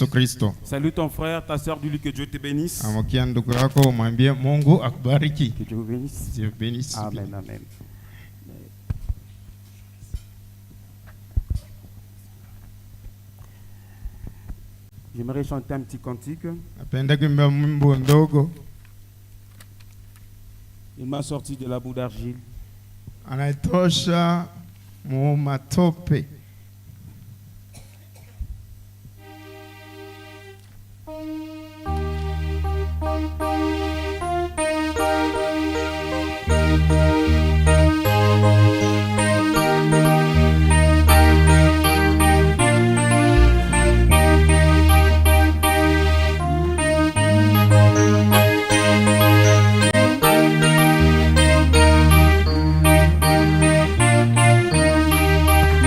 bénisse. Salut ton frère, ta soeur, dis-lui que Dieu te bénisse. Que Dieu vous bénisse. Dieu bénisse. Amen, amen. J'aimerais chanter un petit cantique. Il m'a sorti de la boue d'argile. Anaitosha mu matope.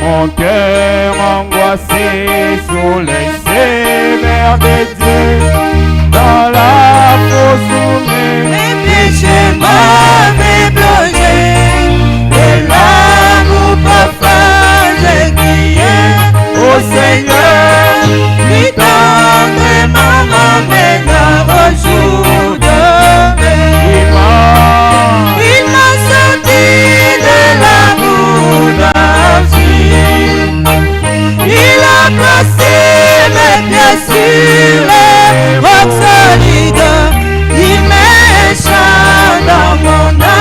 Mon cœur angoissé sous les sévères de Dieu, dans la fosse mes péchés m'avaient plongé, et l'amour parfum j'ai crié au Seigneur, lui tendrement m'amène un jour de paix. Il m'a sorti de l'amour d'argile. Il a placé mes pieds sur les rocs solides. Il m'échappe dans mon âme.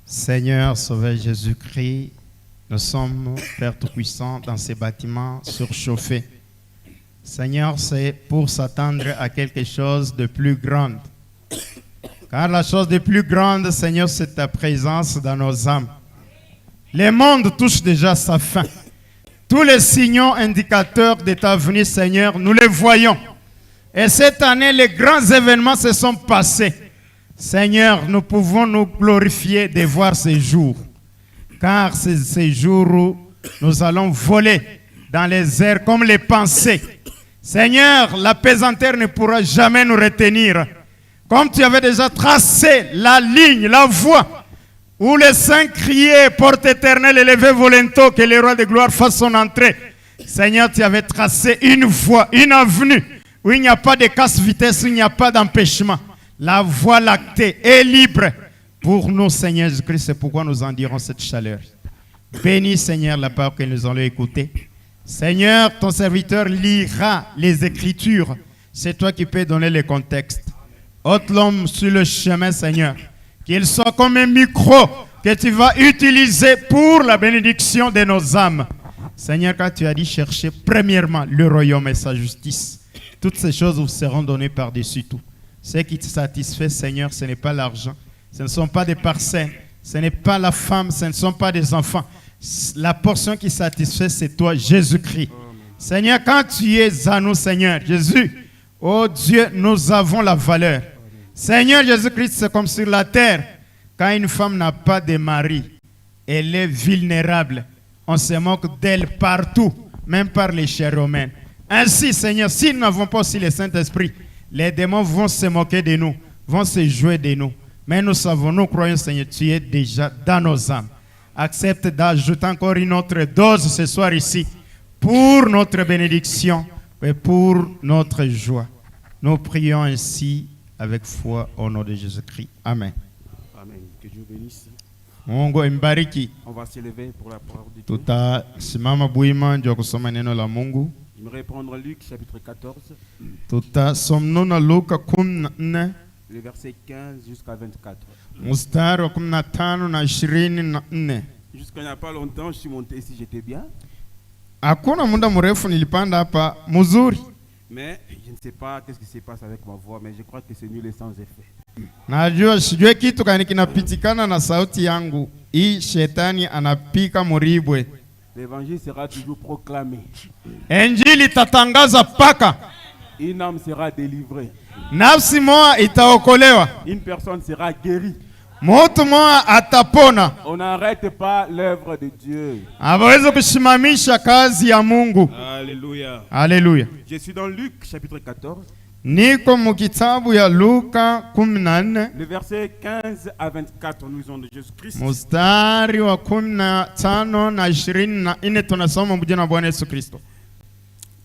Seigneur, Sauveur Jésus-Christ, nous sommes, Père Tout-Puissant, dans ces bâtiments surchauffés. Seigneur, c'est pour s'attendre à quelque chose de plus grand. Car la chose de plus grande, Seigneur, c'est ta présence dans nos âmes. Le monde touche déjà sa fin. Tous les signaux indicateurs de ta venue, Seigneur, nous les voyons. Et cette année, les grands événements se sont passés. Seigneur, nous pouvons nous glorifier de voir ces jours. Car c'est ces jours où nous allons voler dans les airs comme les pensées. Seigneur, la pesanteur ne pourra jamais nous retenir. Comme tu avais déjà tracé la ligne, la voie, où les saints criaient, porte éternelle, élevez vos linteaux, que le roi de gloire fasse son entrée. Seigneur, tu avais tracé une voie, une avenue, où il n'y a pas de casse-vitesse, où il n'y a pas d'empêchement. La voie lactée est libre pour nous, Seigneur Jésus-Christ. C'est pourquoi nous en dirons cette chaleur. Bénis, Seigneur, la parole que nous allons écouter. Seigneur, ton serviteur lira les Écritures. C'est toi qui peux donner le contexte. Ôte l'homme sur le chemin, Seigneur. Qu'il soit comme un micro que tu vas utiliser pour la bénédiction de nos âmes. Seigneur, quand tu as dit chercher premièrement le royaume et sa justice, toutes ces choses vous seront données par-dessus tout. Ce qui te satisfait, Seigneur, ce n'est pas l'argent, ce ne sont pas des parcelles, ce n'est pas la femme, ce ne sont pas des enfants. La portion qui satisfait, c'est toi, Jésus-Christ. Seigneur, quand tu es à nous, Seigneur, Jésus, oh Dieu, nous avons la valeur. Seigneur Jésus-Christ, c'est comme sur la terre. Quand une femme n'a pas de mari, elle est vulnérable. On se moque d'elle partout, même par les chairs romaines. Ainsi, Seigneur, si nous n'avons pas aussi le Saint-Esprit, les démons vont se moquer de nous, vont se jouer de nous. Mais nous savons, nous croyons, Seigneur, tu es déjà dans nos âmes. Accepte d'ajouter encore une autre dose ce soir ici pour notre bénédiction et pour notre joie. Nous prions ainsi avec foi au nom de Jésus-Christ. Amen. Amen. Que Dieu bénisse. Mungu imbariki. On va s'élever pour la parole de Dieu. Tutasimama bwima ndio kusoma neno la Mungu. J'aimerais prendre Luc chapitre 14, Tutasomnona Luka 14 le verset 15 jusqu'à 24. mstari wa 15 na 24. Jusqu'à il n'y a pas longtemps, je suis monté ici, j'étais bien. Hakuna muda mrefu nilipanda hapa mzuri. Mais je ne sais pas qu'est-ce qui se passe avec ma voix, mais je crois que c'est nul et sans effet. Najua sijue kitu kani kinapitikana na sauti yangu. Hii shetani anapika muribwe. L'évangile sera toujours proclamé. Injili tatangaza paka. Une âme sera délivrée. Nafsi moja itaokolewa. Une personne sera guérie. Mtu moja atapona. On n'arrête pas l'œuvre de Dieu. Hawezi kusimamisha kazi ya Mungu. Alléluia. Haleluya. Je suis dans Luc chapitre 14. Niko mu kitabu ya Luka 14. Le verset 15 à 24, nous lisons de Jésus-Christ. Mstari wa 15 na 24 tunasoma mjina wa Bwana Yesu Kristo.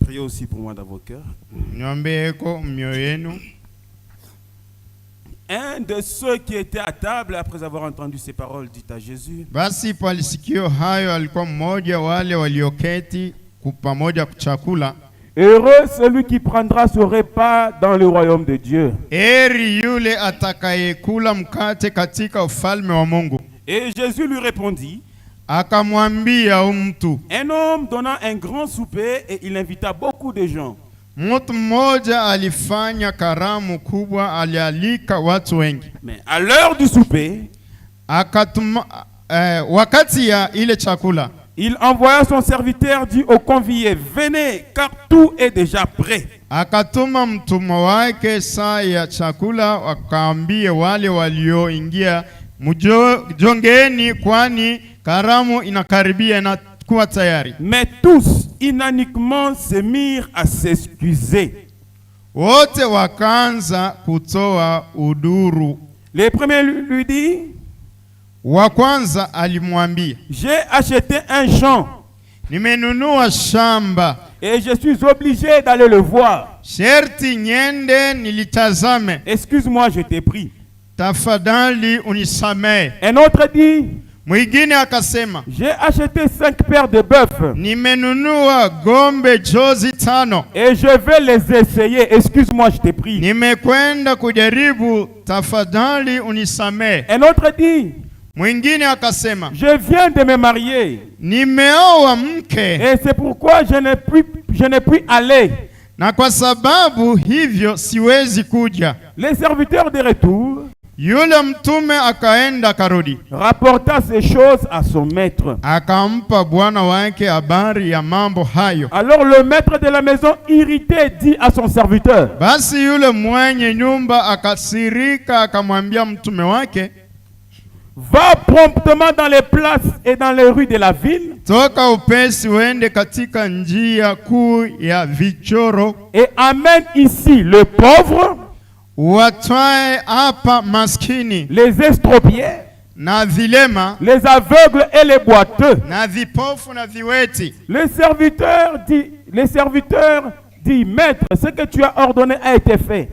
Priez aussi pour moi dans vos cœurs. Niombeeko mioyo yenu. Un de ceux qui étaient à table après avoir entendu ces paroles dites à Jésus. Basi palisikio hayo alikuwa mmoja wale walioketi pamoja kuchakula. Heureux celui qui prendra ce repas dans le royaume de Dieu. Heri yule atakayekula mkate katika ufalme wa Mungu. Et Jésus lui répondit. Akamwambia mtu. Un homme donna un grand souper et il invita beaucoup de gens. Mtu mmoja alifanya karamu kubwa, alialika watu wengi. Mais à l'heure du souper, wakati ya ile chakula, il envoya son serviteur, dit aux conviés, venez, car tout est déjà prêt. Akatuma mtumwa wake saa ya chakula, wakaambie wale walioingia, mjongeni kwani karamu inakaribia na kuwa tayari. Mais tous, unanimement, se mirent à s'excuser. Wote wakaanza kutoa uduru. Le premier lui dit, wa kwanza alimwambia, j'ai acheté un champ. Nimenunua shamba. Et je suis obligé d'aller le voir. Sherti nyende nilitazame. Excuse-moi, je t'ai pris. Tafadhali unisamehe. Un autre dit, Mwingine akasema, j'ai acheté 5 paires de bœufs nimenunua gombe jozi 5 et je vais les essayer. Excuse-moi, je t'ai pris. nimekwenda kujaribu, tafadhali unisamee. Un autre dit, Mwingine akasema, je viens de me marier nimeoa mke et c'est pourquoi je n'ai pu aller. na kwa sababu hivyo siwezi kuja. Le serviteur de retour Yule mtume akaenda karudi, rapporta ces choses à son maître. akampa bwana wake habari ya mambo hayo. Alors le maître de la maison, irrité, dit à son serviteur, Basi yule mwenye nyumba akasirika, akamwambia mtume wake, va promptement dans les places et dans les rues de la ville toka upesi uende katika njia kuu ya vichoro, et amène ici le pauvre, watwae hapa maskini les estropiés, na vilema les aveugles et les boiteux. na vipofu na viweti. Le serviteur dit, maître, ce que tu as ordonné a été fait.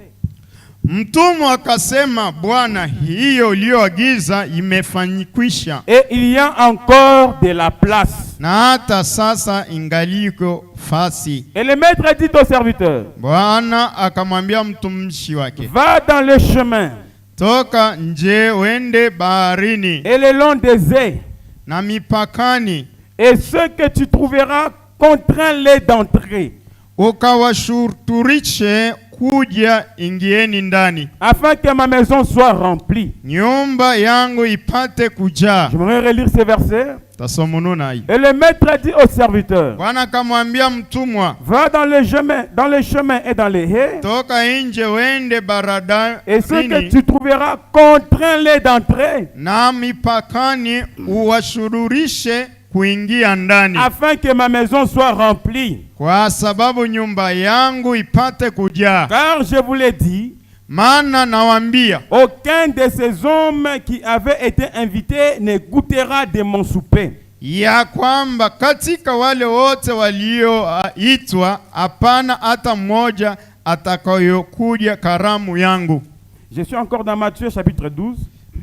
Mtumwa akasema, Bwana, hiyo uliyoagiza imefanyikwisha, Et il y a encore de la place. na hata sasa ingaliko fasi. Et le maître dit au serviteur, Bwana akamwambia mtumishi wake, va dans le chemin toka nje uende baharini et le long des ais, na mipakani, et ceux que tu trouveras, contrains-les d'entrer, ukawashurutishe kuja, ingieni ndani, afin que ma maison soit remplie. nyumba yangu ipate kujaa. J'aimerais relire ces versets. Tasomununa hii. Et le maître dit au serviteur, Bwana akamwambia mtumwa, va dans les chemins et dans les haies, toka nje uende et ceux que baradani tu trouveras, contrains-les d'entrer, na mipakani, uwashururishe kuingia ndani, afin que ma maison soit remplie. kwa sababu nyumba yangu ipate kujaa. Car je vous l'ai dit, Maana nawaambia, aucun de ces hommes qui avaient été invités ne goûtera de mon souper. ya kwamba katika wale wote walioitwa hapana hata mmoja atakayokuja karamu yangu. Je suis encore dans Matthieu chapitre 12.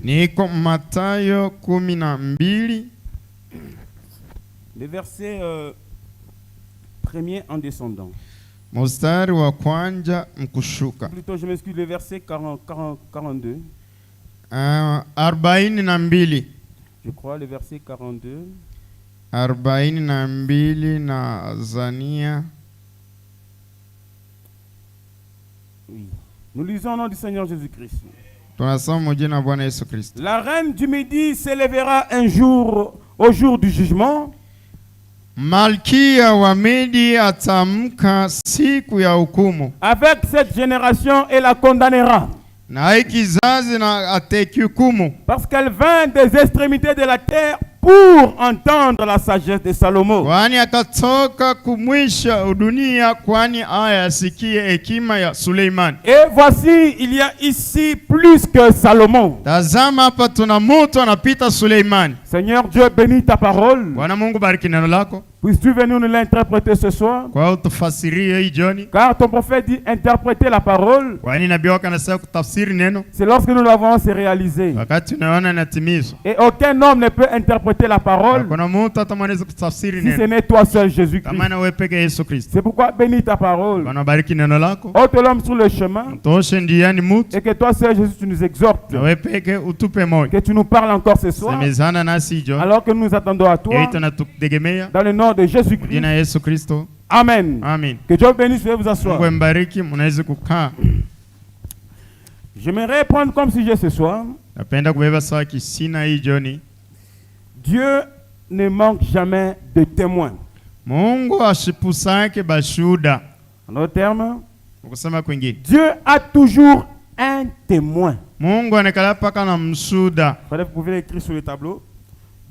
Niko Mathayo 12 Le verset premier en descendant. mstari wa kwanza mkushuka. Plutôt, je m'excuse, le verset 42. 42. Je crois, le verset 42. 42 na Zania. Oui. Nous lisons au nom du Seigneur Jésus-Christ. Tunasoma jina Bwana Yesu Kristo. La reine du Midi s'élèvera un jour, au jour du jugement, Malkia wa Medi atamka siku ya hukumu, avec cette génération et la condamnera, na hiki kizazi na atakihukumu, parce qu'elle vint des extrémités de la terre pour entendre la sagesse de Salomon. kwani akatoka kumwisha dunia, kwani aya asikie hekima ya Suleiman. Et voici, il y a ici plus que Salomon. Tazama hapa tuna mtu anapita Suleiman. Seigneur Dieu, bénis ta parole. Bwana Mungu, bariki neno lako, Puisses-tu venir nous l'interpréter ce soir? kwa utufasirie hii jioni, Car ton prophète dit interpréter la parole. kwani nabii wako anasema kutafsiri neno C'est lorsque nous l'avons, c'est réalisé. wakati unaona inatimizwa. Et aucun homme ne peut interpréter la parole Kuna mtu atamweza kutafsiri si ce neno n'est toi seul, Jésus-Christ. kama na wewe peke Yesu Kristo. C'est pourquoi bénis ta parole. Bwana, bariki neno lako, Ôte l'homme sur le chemin toshe ndiani mtu, et que toi seul, Jésus, tu nous exhortes. na wewe peke utupe moyo, Que tu nous parles encore ce soir semezana nasi jioni, alors que nous attendons à toi. yeye tunatutegemea Dans le nom de Jésus-Christ. jina Yesu Kristo, Amen. amen. Que Dieu bénisse, veuillez vous asseoir. Mungu mbariki, mnaweza kukaa. J'aimerais prendre comme sujet ce soir, Napenda kubeba sawa kisina hii jioni. Dieu ne manque jamais de témoins. Mungu ashipusake bashuda. En d'autres termes, Ukusema kwingine, Dieu a toujours un témoin. Mungu anekala paka na mshuda. Vous pouvez l'écrire sur le tableau.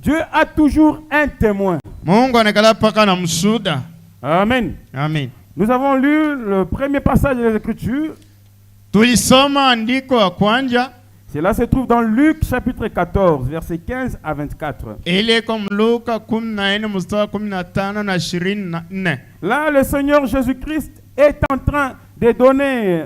Dieu a toujours un témoin. Mungu anekala paka na mshuda. Amen. Amen. Nous avons lu le premier passage des Écritures. Tulisoma andiko ya kwanja, Cela se trouve dans Luc chapitre 14, versets 15 à 24. ile kwa Luka 14 mstari 15 na 24. Là, le Seigneur Jésus-Christ est en train de donner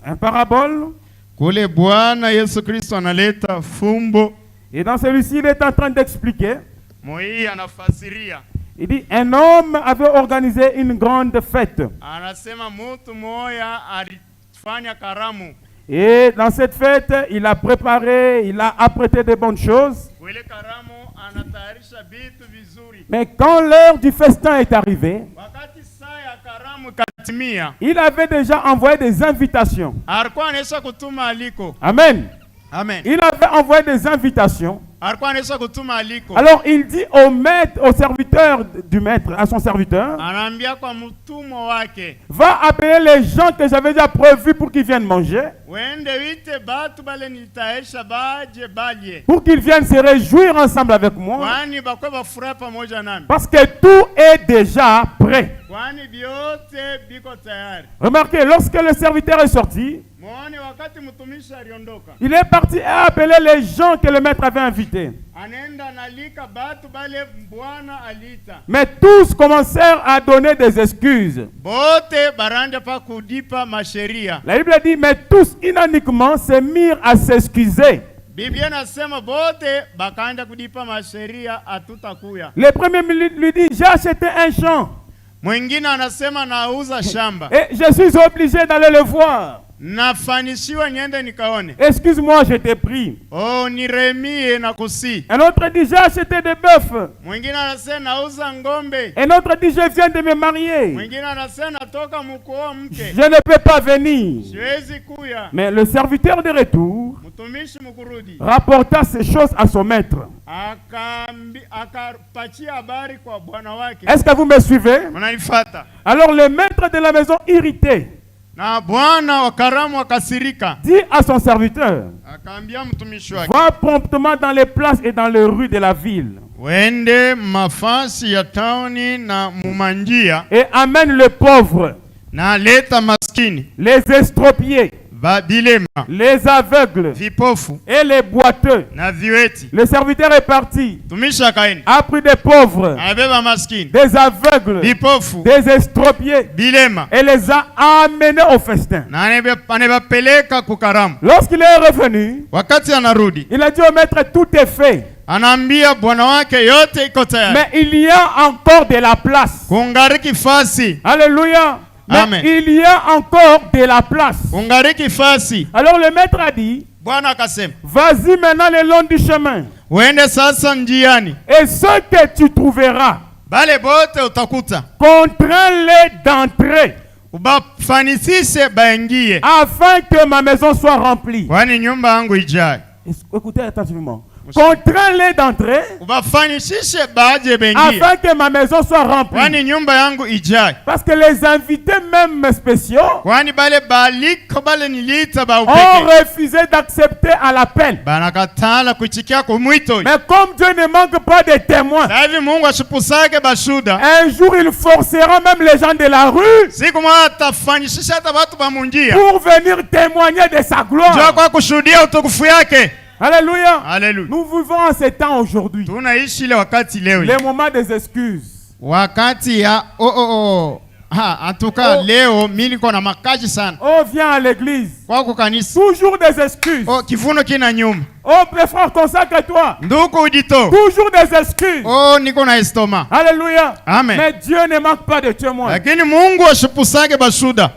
un parabole. Kule Bwana Yesu Kristo analeta fumbo. Et dans celui-ci, il est en train d'expliquer. Moi anafasiria. Il dit, un homme avait organisé une grande fête. Anasema mtu moya alifanya karamu. Et dans cette fête, il a préparé, il a apprêté de bonnes choses. Kwele karamu anatayarisha vitu vizuri. Mais quand l'heure du festin est arrivée, Wakati saa ya karamu katimia, il avait déjà envoyé des invitations. alikuwa anaisha kutuma aliko. Amen. Amen. Il avait envoyé des invitations. Alikuwa anaisha kutuma aliko. Alors il dit au maître, au serviteur du maître, à son serviteur, Anaambia kwa mtumwa wake, va appeler les gens que j'avais déjà prévus pour qu'ils viennent manger, wende wite batu bale nilitayarisha baje balye. pour qu'ils viennent se réjouir ensemble avec moi, Kwani bakwe bafurahi pamoja nami. parce que tout est déjà prêt. Kwani vyote biko tayari. Remarquez, lorsque le serviteur est sorti, Muone wakati mtumishi aliondoka. il est parti et a appelé les gens que le maître avait invités. Anaenda nalika batu bale bwana alita. Mais tous commencèrent à donner des excuses. Bote barande pa kudipa masheria. La Bible dit, mais tous unaniquement se mirent à s'excuser. Biblia nasema bote bakaenda kudipa masheria atutakuya. Le premier lui dit, j'ai acheté un champ Mwingine anasema nauza shamba. et je suis obligé d'aller le voir. Nafanishiwa niende nikaone. Excuse-moi, je t'ai pris. Oh, niremie na kusi. Un autre dit, j'ai acheté des bœufs. Mwingine anasema nauza ngombe. Un autre dit, je viens de me marier. Mwingine anasema natoka mkuoa mke. Je ne peux pas venir. Siwezi kuya. Mais le serviteur de retour Mtumishi mkurudi. rapporta ces choses à son maître. Akapatia habari kwa bwana wake. Est-ce que vous me suivez? Unanifuata? Alors le maître de la maison, irrité, Na bwana wa karamu akasirika. dit à son serviteur, Akaambia mtumishi wake, va promptement dans les places et dans les rues de la ville wende mafasi ya tauni na mumanjia et amène les pauvres, na leta maskini, les estropiés, vilema, les aveugles vipofu et les boiteux. na viweti. Le serviteur est parti, Mtumishi akaenda, a pris des pauvres, abeba maskini, des aveugles, vipofu, des estropiés vilema, et les a amenés au festin. na anebapeleka kukaramu. Lorsqu'il est revenu, Wakati anarudi, il a dit au maître, tout est fait. anaambia bwana wake yote iko tayari. Mais il y a encore de la place. Kungariki fasi. Alléluia. Mais Amen. il y a encore de la place. Kungariki fasi. Alors le maître a dit, Bwana akasema, vas-y maintenant le long du chemin. uende sasa njiani. Et ceux que tu trouveras, Bale bote utakuta. contrains-les d'entrer, Ubafanisishe baingie. afin que ma maison soit remplie. Kwani nyumba yangu ijae. Écoutez attentivement. Contrains-les d'entrer, Ubafanisishe baje bengie. afin que ma maison soit remplie. Kwani nyumba yangu ijae. Parce que les invités même spéciaux Kwani bale baliko bale nilita ba ont upeke. refusé d'accepter à l'appel. Banakatala kuchikia kumwito. Mais comme Dieu ne manque pas de témoins, Sahivi Mungu ashipusake bashuda. un jour il forcera même les gens de la rue Siku moja atafanishisha hata watu bamunjia. pour venir témoigner de sa Njoo gloire. kwa kushuhudia utukufu yake. Alléluia. Haleluya. Nous vivons en ces temps aujourd'hui. Tunaishi ile wakati leo. Les moments des excuses. Wakati ya en tout cas leo mimi niko na makaji sana. Oh, viens à l'église. Kwa kanisa. Toujours des excuses. Kivuno kina nyuma. Oh, mes frères, consacre-toi. Ndugu udito. Toujours des excuses. Niko na estoma. Alléluia. Amen. Mais Dieu ne manque pas de témoins. Lakini Mungu ashipusake bashuda.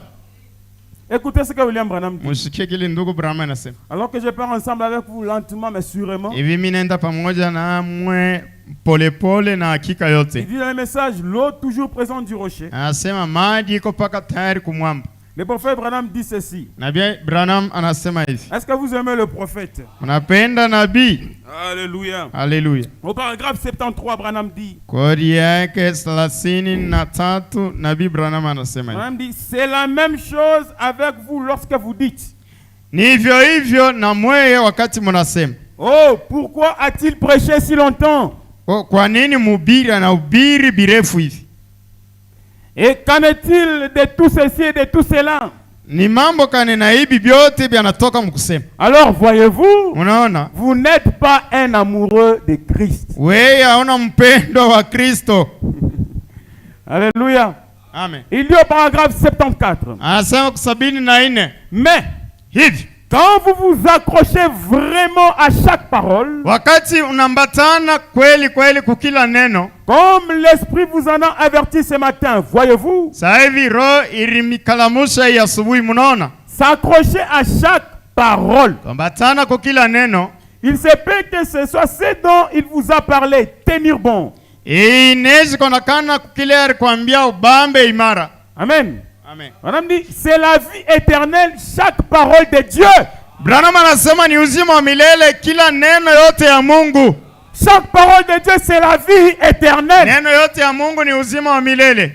Écoutez ce que William Branham dit. Musikie kile ndugu Branham anasema. Alors que je pars ensemble avec vous lentement mais sûrement. Hivi mimi naenda pamoja na mwe polepole na hakika yote. Il dit dans le message, l'eau toujours présente du rocher. Anasema maji iko paka tayari kumwamba. Le prophète Branham dit ceci. Nabii Branham anasema hivi. Est-ce que vous aimez le prophète? Unapenda nabii? Alléluia. Haleluya. Au paragraphe 73, Branham dit. Kodi yake 33 nabii Branham anasema hivi. Branham dit, c'est la même chose avec vous lorsque vous dites. Ni hivyo hivyo na mweye wakati mnasema. Oh, pourquoi a-t-il prêché si longtemps? Kwa nini mhubiri anahubiri birefu hivi? Et qu'en est-il de tout ceci et de tout cela? Ni mambo kane na hivi vyote vyanatoka mkusema. Alors voyez-vous, Unaona? vous n'êtes pas un amoureux de Christ. Wewe hauna mpendo wa Kristo. Alléluia. Amen. Il dit au paragraphe 74. Anasema 74. Mais Hivi Quand vous vous accrochez vraiment à chaque parole, wakati unambatana kweli kweli kukila neno, comme l'Esprit vous en a averti ce matin, voyez-vous, sasa hivi roho ilimikalamusha ya asubuhi, mnaona, s'accrocher à chaque parole. kumbatana kukila neno, Il se peut que ce soit ce dont il vous a parlé, tenir bon. inaweza konekana kukile alikwambia ubambe imara. Amen. Amen. On a dit, c'est la vie éternelle, chaque parole de Dieu. Branham anasema ni uzima wa milele kila neno yote ya Mungu. Chaque parole de Dieu, c'est la vie éternelle. Neno yote ya Mungu ni uzima wa milele.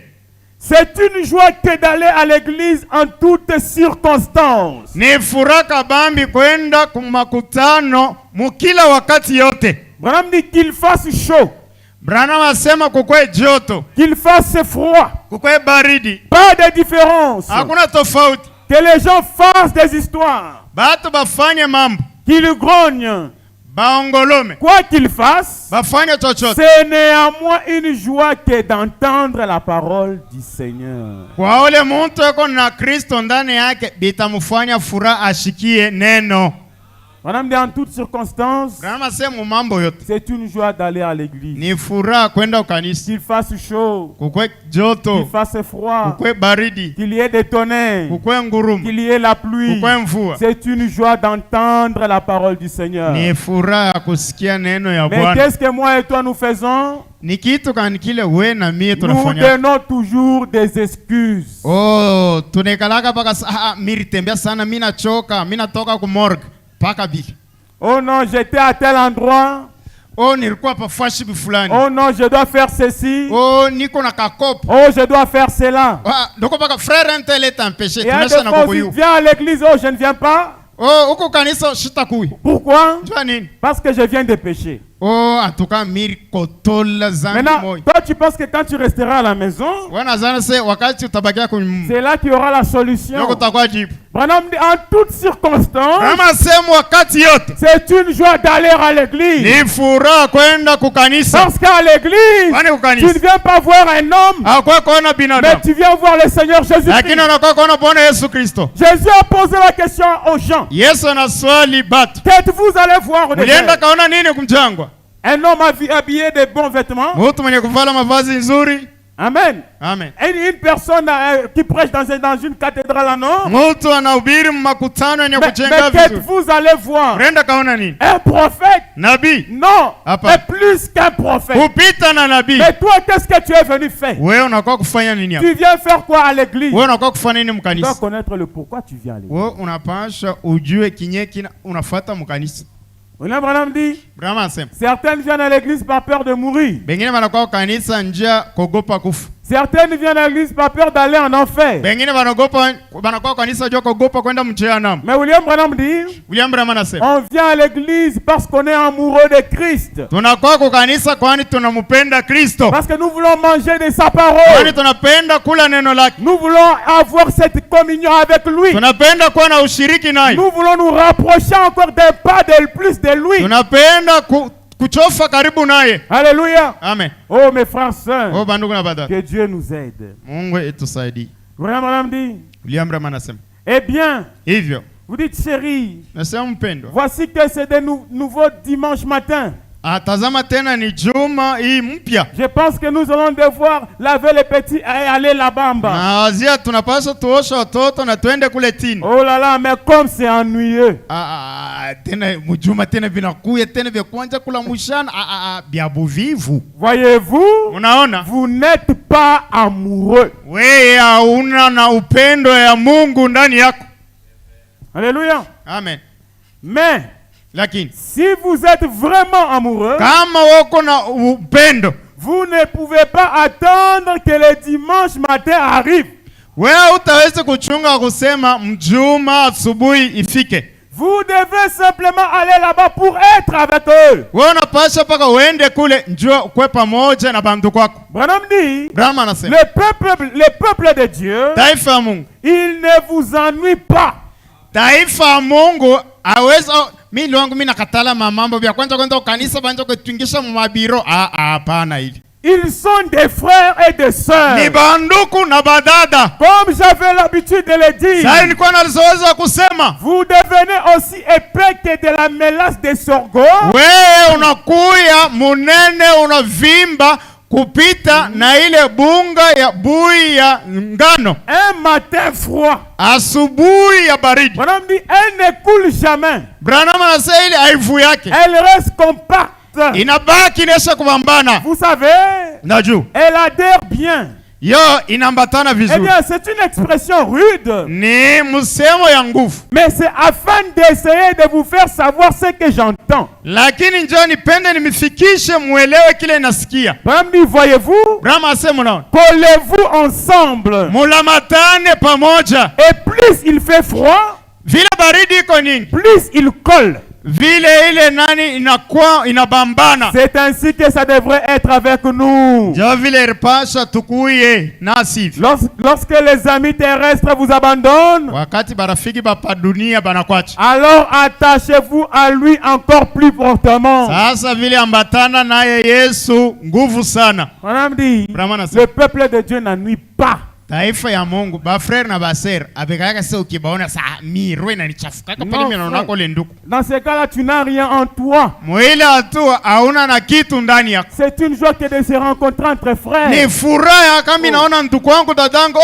C'est une joie que d'aller à l'église en toutes circonstances. Ni furaha kabambi kwenda kumakutano mukila wakati yote. Branham dit qu'il fasse chaud, Branham asema kukwe joto, qu'il fasse froid, kukwe baridi, pas de différence. hakuna tofauti. Que les gens fassent des histoires, Batu bafanye mambo, qu'ils grognent, baongolome, quoi qu'ils fassent. bafanye chochote. C'est néanmoins une joie que d'entendre la parole du Seigneur. Kwa ule muntu yuko na Kristo ndani yake bitamufanya furaha ashikie neno. Madame dit en toutes circonstances, Branham asema mambo yote c'est une joie d'aller à l'église. ni furaha kwenda ukanisa. Qu'il fasse chaud, Kukwe qu'il joto, fasse froid, kukwe baridi, qu'il y ait des tonnerres, kukwe ngurumo, qu'il y ait la pluie. kukwe mvua. C'est une joie d'entendre la parole du Seigneur. Ni furaha kusikia neno ya Mais Bwana. qu'est-ce que moi et toi nous faisons? Ni kitu gani kile we na mie Nous tunafanya? donnons toujours des excuses. Oh, tunekalaka paka mimi tembea sana, mimi nachoka, mimi natoka ku morgue paka bibi. Oh non, j'étais à tel endroit. Oh, nilikuwa pa fashi fulani. Oh non, je dois faire ceci. Oh, niko na kakopo. Oh, je dois faire cela. Ah, ndoko paka frère Ntele t'empêcher, Et à tunesha des na fois, koko tu yu. viens à l'église, oh, je ne viens pas. Oh, uko kanisa shitakui. Pourquoi? Jua nini? Parce que je viens de pécher. Oh, atuka miri kotola zambi Maintenant, moyo. toi, tu penses que quand tu resteras à la maison, Wana zana se wakati utabakia c'est là qu'il y aura la solution. Yoko takwa jibu. Branham dit, en toutes circonstances, Kama semu wakati yote. c'est une joie d'aller à l'église. Ni furaha kwenda kukanisa. Parce qu'à l'église, Kwani tu kukanisa. ne viens pas voir un homme, Hakwa kuona mais binadamu. tu viens voir le Seigneur Lakini Jésus-Christ. unakuwa kuona Bwana Yesu Kristo. Jésus a posé la question aux gens. Yesu anaswali batu. Qu'êtes-vous allez voir au Mulienda désert? kaona nini kumjangwa? Un homme habillé de bons vêtements. Mtu mwenye kuvala mavazi nzuri. Amen. Amen. Une personne qui prêche dans une cathédrale en or. Mtu anahubiri makutano yenye Mais kujenga vizuri. qu'êtes-vous allez voir? Mulienda kaona nini? Un prophète? Nabii. Non. Hapa. Mais plus qu'un prophète. Kupita na nabii. Mais toi, qu'est-ce que tu es venu faire? Wewe unakuwa kufanya nini hapa? Tu viens faire quoi à l'église? Wewe unakuwa kufanya nini Tu dois mkanisa? connaître le pourquoi tu viens à l'église. Wewe unapasha ujue kinye kina unafuata mkanisa. William Branham dit, Brahma asema. certaines viennent à l'église par peur de mourir. Bengine wanakuwa kanisa njia kogopa kufa. Certaines viennent à l'église par peur d'aller en enfer. Bengine wanakuwa kanisa njia kogopa kwenda mjehanamu. Mais William Branham dit, William Branham anasema. on vient à l'église parce qu'on est amoureux de Christ. Tunakuwa kwa kanisa kwani tunampenda Kristo. Parce que nous voulons manger de sa parole. Kwani tunapenda kula neno lake. Nous voulons avoir cette communion avec lui. Tunapenda kuwa na ushiriki naye. Nous voulons nous rapprocher encore d'un pas de plus de lui. Tunapenda kuchofa karibu naye. Alléluia. Amen. Oh mes frères sœurs, Oh bandugu na badada. que Dieu nous aide. Mungu etusaidie. William Branham dit, William Branham anasema. eh bien, Hivyo. vous dites chérie, Nasema mpendwa. voici que c'est de nouveau dimanche matin. Tazama tena ni juma hii mpya. Je pense que nous allons devoir laver les petits et aller là-bas en bas. Na wazia tunapaswa tuosha watoto na tuende kule tini. Oh là là, mais comme c'est ennuyeux. Tena mjuma tena vinakuya tena vya kwanza kula mshana bya buvivu. Voyez-vous, Unaona? vous n'êtes pas amoureux. Wewe hauna na upendo ya Mungu ndani yako. Alléluia. Amen. Mais Lakini si vous êtes vraiment amoureux, kama wako na upendo, vous ne pouvez pas attendre que le dimanche matin arrive. wewe utaweza kuchunga kusema mjuma asubuhi ifike. Vous devez simplement aller là-bas pour être avec eux. Wewe unapasha paka uende kule njoo kwe pamoja na bandu kwako. Branham dit, Brahma anasema, le peuple de Dieu, taifa ya Mungu. il ne vous ennuie pas. Taifa ya Mungu aweza mimi wangu mimi nakatala mambo vya kwanza kwenda kanisa banja kutungisha mu mabiro. Hapana hili. Ils sont des frères et des sœurs. ni banduku na badada. Comme j'avais l'habitude de le dire, Sasa nilikuwa nalizoweza kusema, vous devenez aussi épais que de la mélasse de sorgho. wewe unakuya munene unavimba kupita na ile bunga ya bui ya ngano. Un matin froid. Asubuhi ya baridi. Mon homme dit, elle ne coule jamais. Branham anasema ile haivu yake Elle reste compacte. inabaki inaweza kubambana. Vous savez, Najua elle adhère bien. yo inambatana Eh vizuri. bien, c'est une expression rude, Ni msemo ya nguvu, mais c'est afin d'essayer de vous faire savoir ce que j'entends. lakini njoo nipende nimifikishe muelewe kile nasikia. Madame dit, voyez-vous, Branham asema unaona, collez-vous ensemble. mulamatane pamoja. Et plus il fait froid, Vile baridi iko nyingi, plus il colle. vile ile nani inakuwa inabambana. C'est ainsi que ça devrait être avec nous. Njoo vile iripasha tukuye nasi hivi. Lorsque les amis terrestres vous abandonnent, Wakati barafiki bapa dunia banakwacha, alors attachez-vous à lui encore plus fortement. sasa vile ambatana naye Yesu nguvu sana. Madame dit, Branham anasema le peuple de Dieu n'ennuie pas. taifa ya Mungu ba frère na ba sœur abekaka sasa ukibaona saa mirwe na nichafukaka pale mimi naona kole nduku. Dans ce cas-là, tu n'as rien en toi. Mwile hatua hauna na kitu ndani yako. C'est une joie que de se rencontrer entre frères. Ni furaha kama naona ndugu wangu dadangu,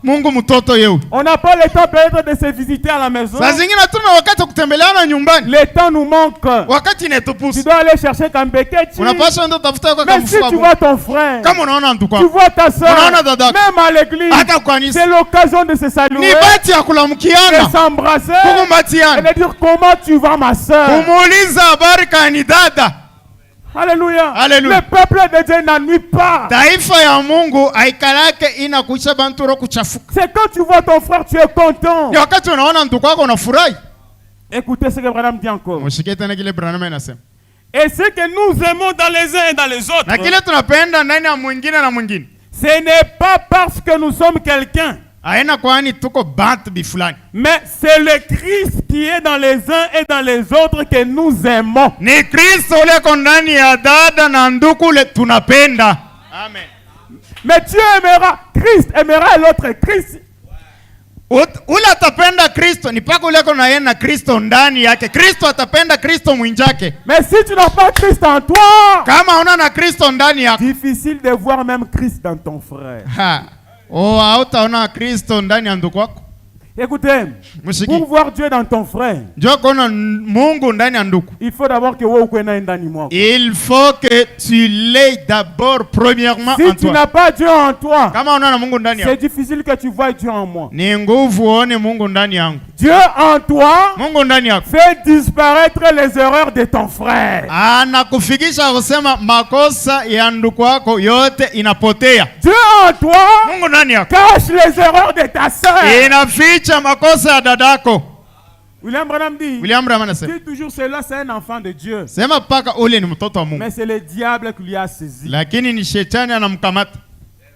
Mungu mtoto yeu. On n'a pas le temps peut-être de se visiter à la maison. Saa zingine tuna wakati kutembeleana nyumbani. Le temps nous manque. Wakati Tu inetupusi. dois aller chercher Kambeketi. Unapaswa ndo tafuta kwa Mais si tu vois ton frère, kama unaona ndugu tu wako. vois ta soeur, Unaona dadako. même à l'église, Hata kwa kanisa. c'est l'occasion de se saluer, Ni bati ya de kulamkiana. s'embrasser et Kukumbatiana. de dire comment tu vas ma soeur. Kumuuliza habari kani dada. Alléluia. Alléluia. Le peuple de Dieu n'ennuie pas. Taifa ya Mungu aikalake inakuisha bantu ro kuchafuka. C'est quand tu vois ton frère, tu es content. Ni wakati unaona ndugu wako unafurahi. Écoutez ce que Branham dit encore. Mshike tena kile Branham anasema. Et ce que nous aimons dans les uns et dans les autres, Na kile tunapenda ndani ya mwingine na mwingine. ce n'est pas parce que nous sommes quelqu'un, Haina kwani tuko bantu bifulani. mais c'est le Christ qui est dans les uns et dans les autres que nous aimons. Ni Kristo ule ndani ya dada na ndugu ule tunapenda. Amen. Mais Dieu aimera, Christ aimera l'autre Christ. Ule atapenda Kristo ni paka ule na yeye na Kristo ndani yake. Kristo atapenda Kristo mwinjake. Mais si tu n'as pas Christ en toi, Kama una na Kristo ndani yako. difficile de voir même Christ dans ton frère. Ha. Hautaona Kristo ndani ya ndugu wako. Écoutez, Mshiki. pour voir Dieu dans ton frère, Njoo kuona Mungu ndani ya ndugu. il faut d'abord que wewe uwe naye ndani mwako. Il faut que tu l'aies d'abord premièrement Si en tu toi. n'as pas Dieu en toi, Kama unaona Mungu ndani c'est yako. difficile que tu vois Dieu en moi. Ni nguvu uone Mungu ndani yangu. Dieu en toi Mungu ndani yako. fait disparaître les erreurs de ton frère. Anakufikisha kusema makosa ya ndugu wako yote inapotea. Dieu en toi Mungu ndani yako. cache les erreurs de ta sœur. Inaficha makosa ya dadako. William Branham dit, William Branham anasema. dit toujours cela, c'est un enfant de Dieu. Sema paka ule ni mtoto wa Mungu. Mais c'est le diable qui lui a saisi. Lakini ni shetani anamkamata.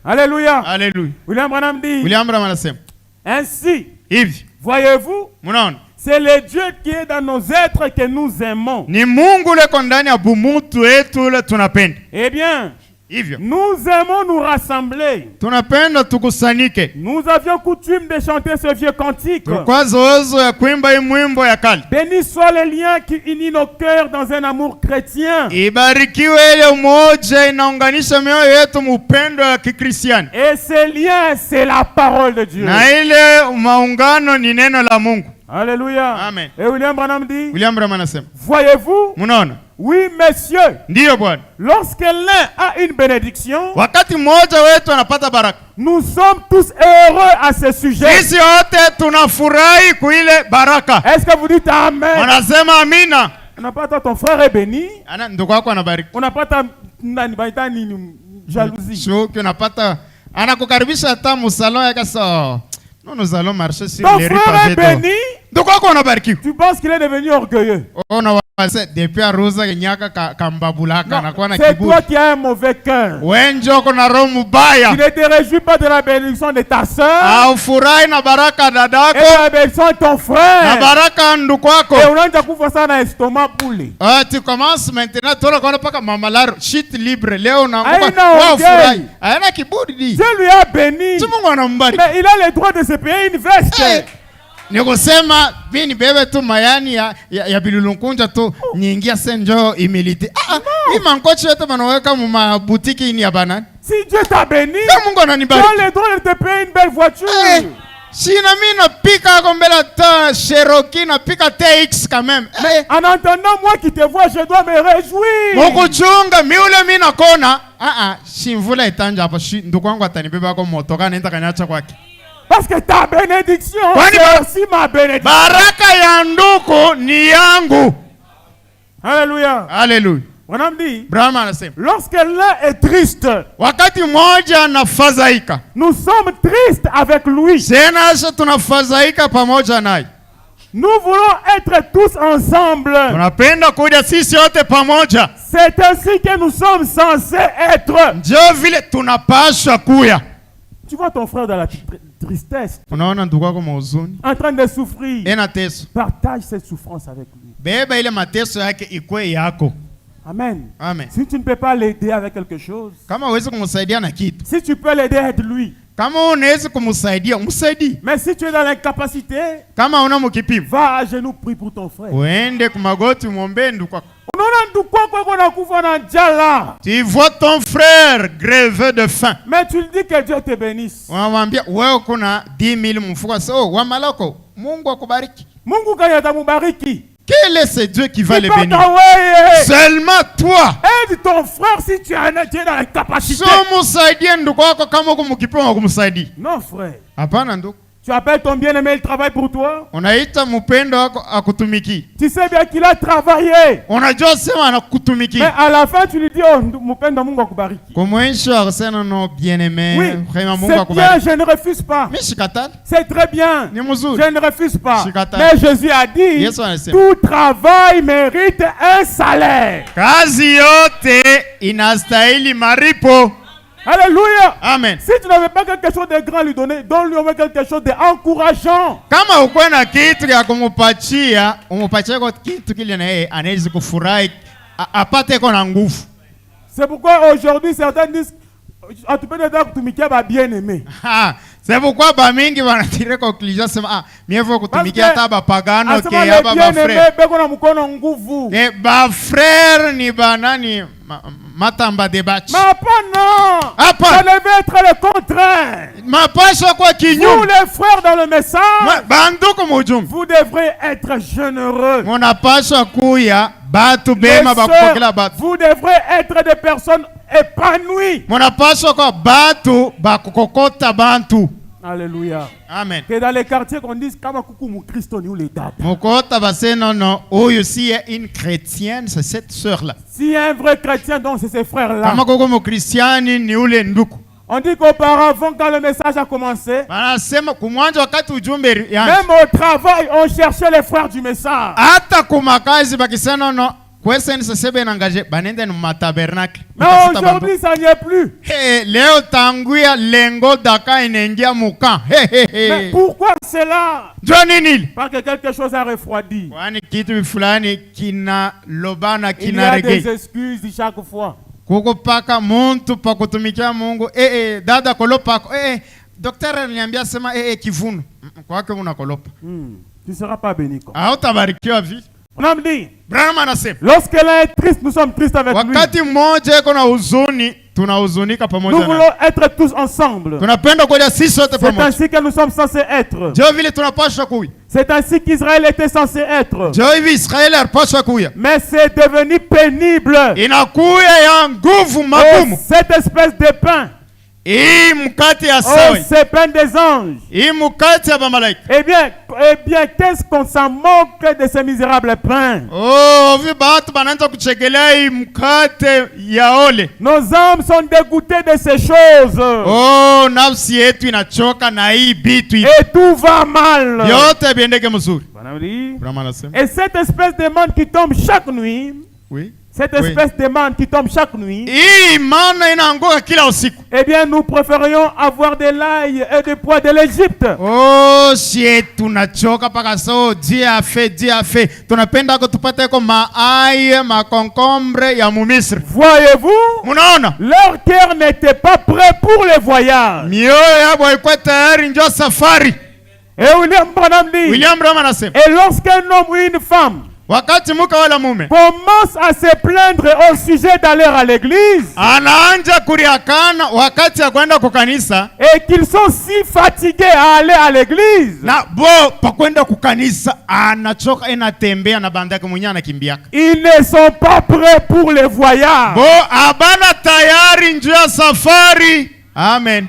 Alléluia. Haleluya. William Branham dit, William Branham anasema. ainsi, Hivi. voyez-vous, Munaona? c'est le Dieu qui est dans nos êtres que nous aimons. Ni Mungu ule ndani ya bumutu wetu ule tunapenda. Eh bien, Hivyo. nous aimons nous rassembler. Tunapenda tukusanyike. Nous avions coutume de chanter ce vieux cantique. Kwa zoezo ya kuimba hii mwimbo ya kale. Béni soit le lien qui unit nos cœurs dans un amour chrétien. Ibarikiwe ile umoja inaunganisha mioyo yetu upendo ya Kikristiani. Et ce lien, c'est la parole de Dieu. Na ile maungano ni neno la Mungu. Alléluia. Amen. Et William Branham dit, William Branham anasema. voyez-vous, Munaona? oui, messieurs, Ndiyo bwana. lorsque l'un a une bénédiction, Wakati mmoja wetu anapata baraka. nous sommes tous heureux à ce sujet. Sisi wote tunafurahi kuile baraka. Est-ce que vous dites Amen? Wanasema amina. On n'a pas ton frère est béni. Ana ndugu wako anabariki. On n'a pas ta jalousie. Shuki unapata anakukaribisha hata musalo yake so. Non, nous allons marcher sur Ton les rues frère est pavées. béni. Ndugu ndugu yako anabarikiwa. Tu penses qu'il est devenu orgueilleux? Unawase depuis aruza kenyaka kambabulaka na kuwa na C'est kiburi. toi qui as un mauvais cœur. Wenjo kuna roho mbaya. Tu ne te réjouis pas de la bénédiction de ta sœur Aufurahi na baraka et dadako de la bénédiction de ton na frère. baraka ndugu yako. Et on a déjà couvert ça dans l'estomac poulet. Tu commences maintenant tola kona paka mamalaro shit libre leo na Haina wa orgueil. furahi. Haina kiburi di. Dieu lui a béni, Si Mungu anambariki. mais il a le droit de se payer une veste. Nikusema mimi bebe tu mayani ya bilulunkunja tu niingia senjo imilite. Hii mankochi yote wanaweka mu mabutiki ini ya banani. Si Dieu t'a béni, Mungu tu ananibariki. as le droit de te payer une belle voiture. Shina mimi napika kombela ta Cherokee napika TX quand même. En entendant moi qui te vois, je dois me réjouir. Mukuchunga miule mimi nakona. Shimvula itanja hapa ndugu wangu atanibeba kwa motoka naenda kanyacha kwake. Parce que ta bénédiction, Kwani c'est aussi ma bénédiction. Baraka ya ndugu ni yangu. Alléluia. Haleluya. On a dit, Brahma anasema lorsque l'un est triste, wakati mmoja anafadhaika, nous sommes tristes avec lui. tena tunafadhaika pamoja naye. Nous voulons être tous ensemble. Tunapenda kuja sisi wote pamoja. C'est ainsi que nous sommes censés être. Ndio vile tunapaswa kuya. Tu vois ton frère dans la tristesse, Unaona ndugu yako mahuzuni, en train de souffrir. ena teso. Partage cette souffrance avec lui. Beba ile mateso yake ikwe yako. Amen. Amen. Si tu ne peux pas l'aider avec quelque chose, Kama uweze kumsaidia na kitu, si tu peux l'aider, aide-lui. kama unaweza kumsaidia, umsaidie. Mais si tu es dans l'incapacité, Kama una mkipimo, va à genoux, prie pour ton frère. uende kumagoti muombe ndugu yako. Unaona ndugu wako anakufa na njala, Tu vois ton frère grevé de faim. mais tu lui dis que Dieu te bénisse. Unamwambia wewe kuna 10,000 mfuko, so wa malako, Mungu akubariki. Mungu kaya atamubariki. Quel est ce Dieu qui va le bénir? Bénir. Seulement toi. Aide ton frère si tu es dans l'incapacité. So msaidie ndugu wako kama uko mkipimo kumsaidia. Non frère. Hapana ndugu. Tu appelles ton bien-aimé, il travaille pour toi. Unaita mpendo wako akutumiki. Tu sais bien qu'il a travaillé. Unajua sema anakutumiki. Mais à la fin, tu lui dis, oh, mpendo Mungu akubariki. Kumwisho akasema no bien-aimé, Oui, vraiment Mungu c'est bien, akubariki. je ne refuse pas. Mimi shikatani. C'est très bien. Ni mzuri. Je ne refuse pas. Shikata. Mais Jésus a dit, Yesu anasema, tout travail mérite un salaire. kazi yote inastahili maripo. Alléluia. Amen. Si tu n'avais pas quelque chose de grand à lui donner, donne-lui au moins quelque chose d'encourageant. Kama uko na kitu ya kumupatia, umupatie kwa kitu kile na yeye anaweza kufurahi apate kwa na nguvu. C'est pourquoi aujourd'hui certains disent, tu peux dire kutumikia ba bien-aimé. C'est pourquoi ba mingi wanatire conclusion sema mieux kutumikia hata ba pagano ke haba haba ba frère. Beko na mkono nguvu. Ba frère ni ba nani matamba de batch. Mais hapana. Ça devait être le contraire. Mapasha kwa Vous kinyume. les frères dans le message, Banduku mujumbe. vous devrez être généreux. Munapasha kuya batu Les bema bakupokela sœurs, batu. vous devrez être des personnes épanouies. Munapasha kwa batu bakukokota bantu. Alléluia. Amen. Que dans les quartiers qu'on dise kama kuku mu Christo ni ule dada. Mukota base non oyo si est une chrétienne c'est cette sœur là. Si y a un vrai chrétien, donc c'est ces frères-là. Kama koko mu kristiani ni ule nduku. On dit qu'auparavant, quand le message a commencé, Wanasema kumwanzo wakati ujumbe yangu. même au travail, on cherchait les frères du message. Hata kumakazi bakisema no kwese ni sasebe nangaje banende mu matabernacle. Mais aujourd'hui, ça n'y est plus. Hey, leo tanguia lengo daka inengia muka. Mais pourquoi cela? Joninil. Parce que quelque chose a refroidi. Kwani kitu fulani kina lobana Il y kina a des reggae. excuses chaque fois. Kuko paka muntu pa kutumikia Mungu. Dada kolopa. Daktari aliniambia sema kivuno. Kwake unakolopa. Tu ne seras pas béni. Hautabarikiwa vipi? On a dit, Brahma anasema lorsque l'un est triste, nous sommes tristes avec lui. wakati mmoja iko na huzuni, tunahuzunika pamoja Nous naye. voulons être tous ensemble. Tunapenda kuja sisi sote C'est pamoja. ainsi que nous sommes censés être. Ndio vile tunapaswa kuya. C'est ainsi qu'Israël était censé être. Ndio hivi Israeli alipaswa kuya. Mais c'est devenu pénible. Inakuya ya nguvu Et magumu. cette espèce de pain hii mkate ya Oh, sawa, c'est pain des anges. hii mkate ya bamalaika. Eh bien, qu'est-ce qu'on s'en moque de ces misérables pains? Oh, vi batu banaanza kuchekelea hii mkate ya ole. Nos âmes sont dégoûtées de ces choses. Oh, nafsi yetu inachoka na hii bitu hii. Et tout va mal. Yote biendeke mzuri. Voilà, oui. Brahma anasema. Et cette espèce de manne qui tombe chaque nuit, Oui. cette espèce de manne qui tombe chaque nuit, Hii mana inaanguka kila usiku. eh bien, nous préférions avoir de l'ail et du pois de l'Égypte. Oh, sie tunachoka paka so dia fe. Tunapenda ko tupate ko maai, makonkombre ya Mumisri. Voyez-vous, Munaona? leur cœur n'était pas prêt pour le voyage. Mioyo yabo ilikuwa tayari ndio safari. Et William Branham dit, William Branham anasema, et lorsqu'un homme ou une femme wakati muka wala mume commence à se plaindre au sujet d'aller à l'église anaanja kuriakana wakati ya kwenda kukanisa, et qu'ils sont si fatigués à aller à l'église, na bo pakwenda kukanisa anachoka, inatembea na bandaki mwenye anakimbiaka. ils ne sont pas prêts pour le voyage. Bo abana tayari njia safari. Amen.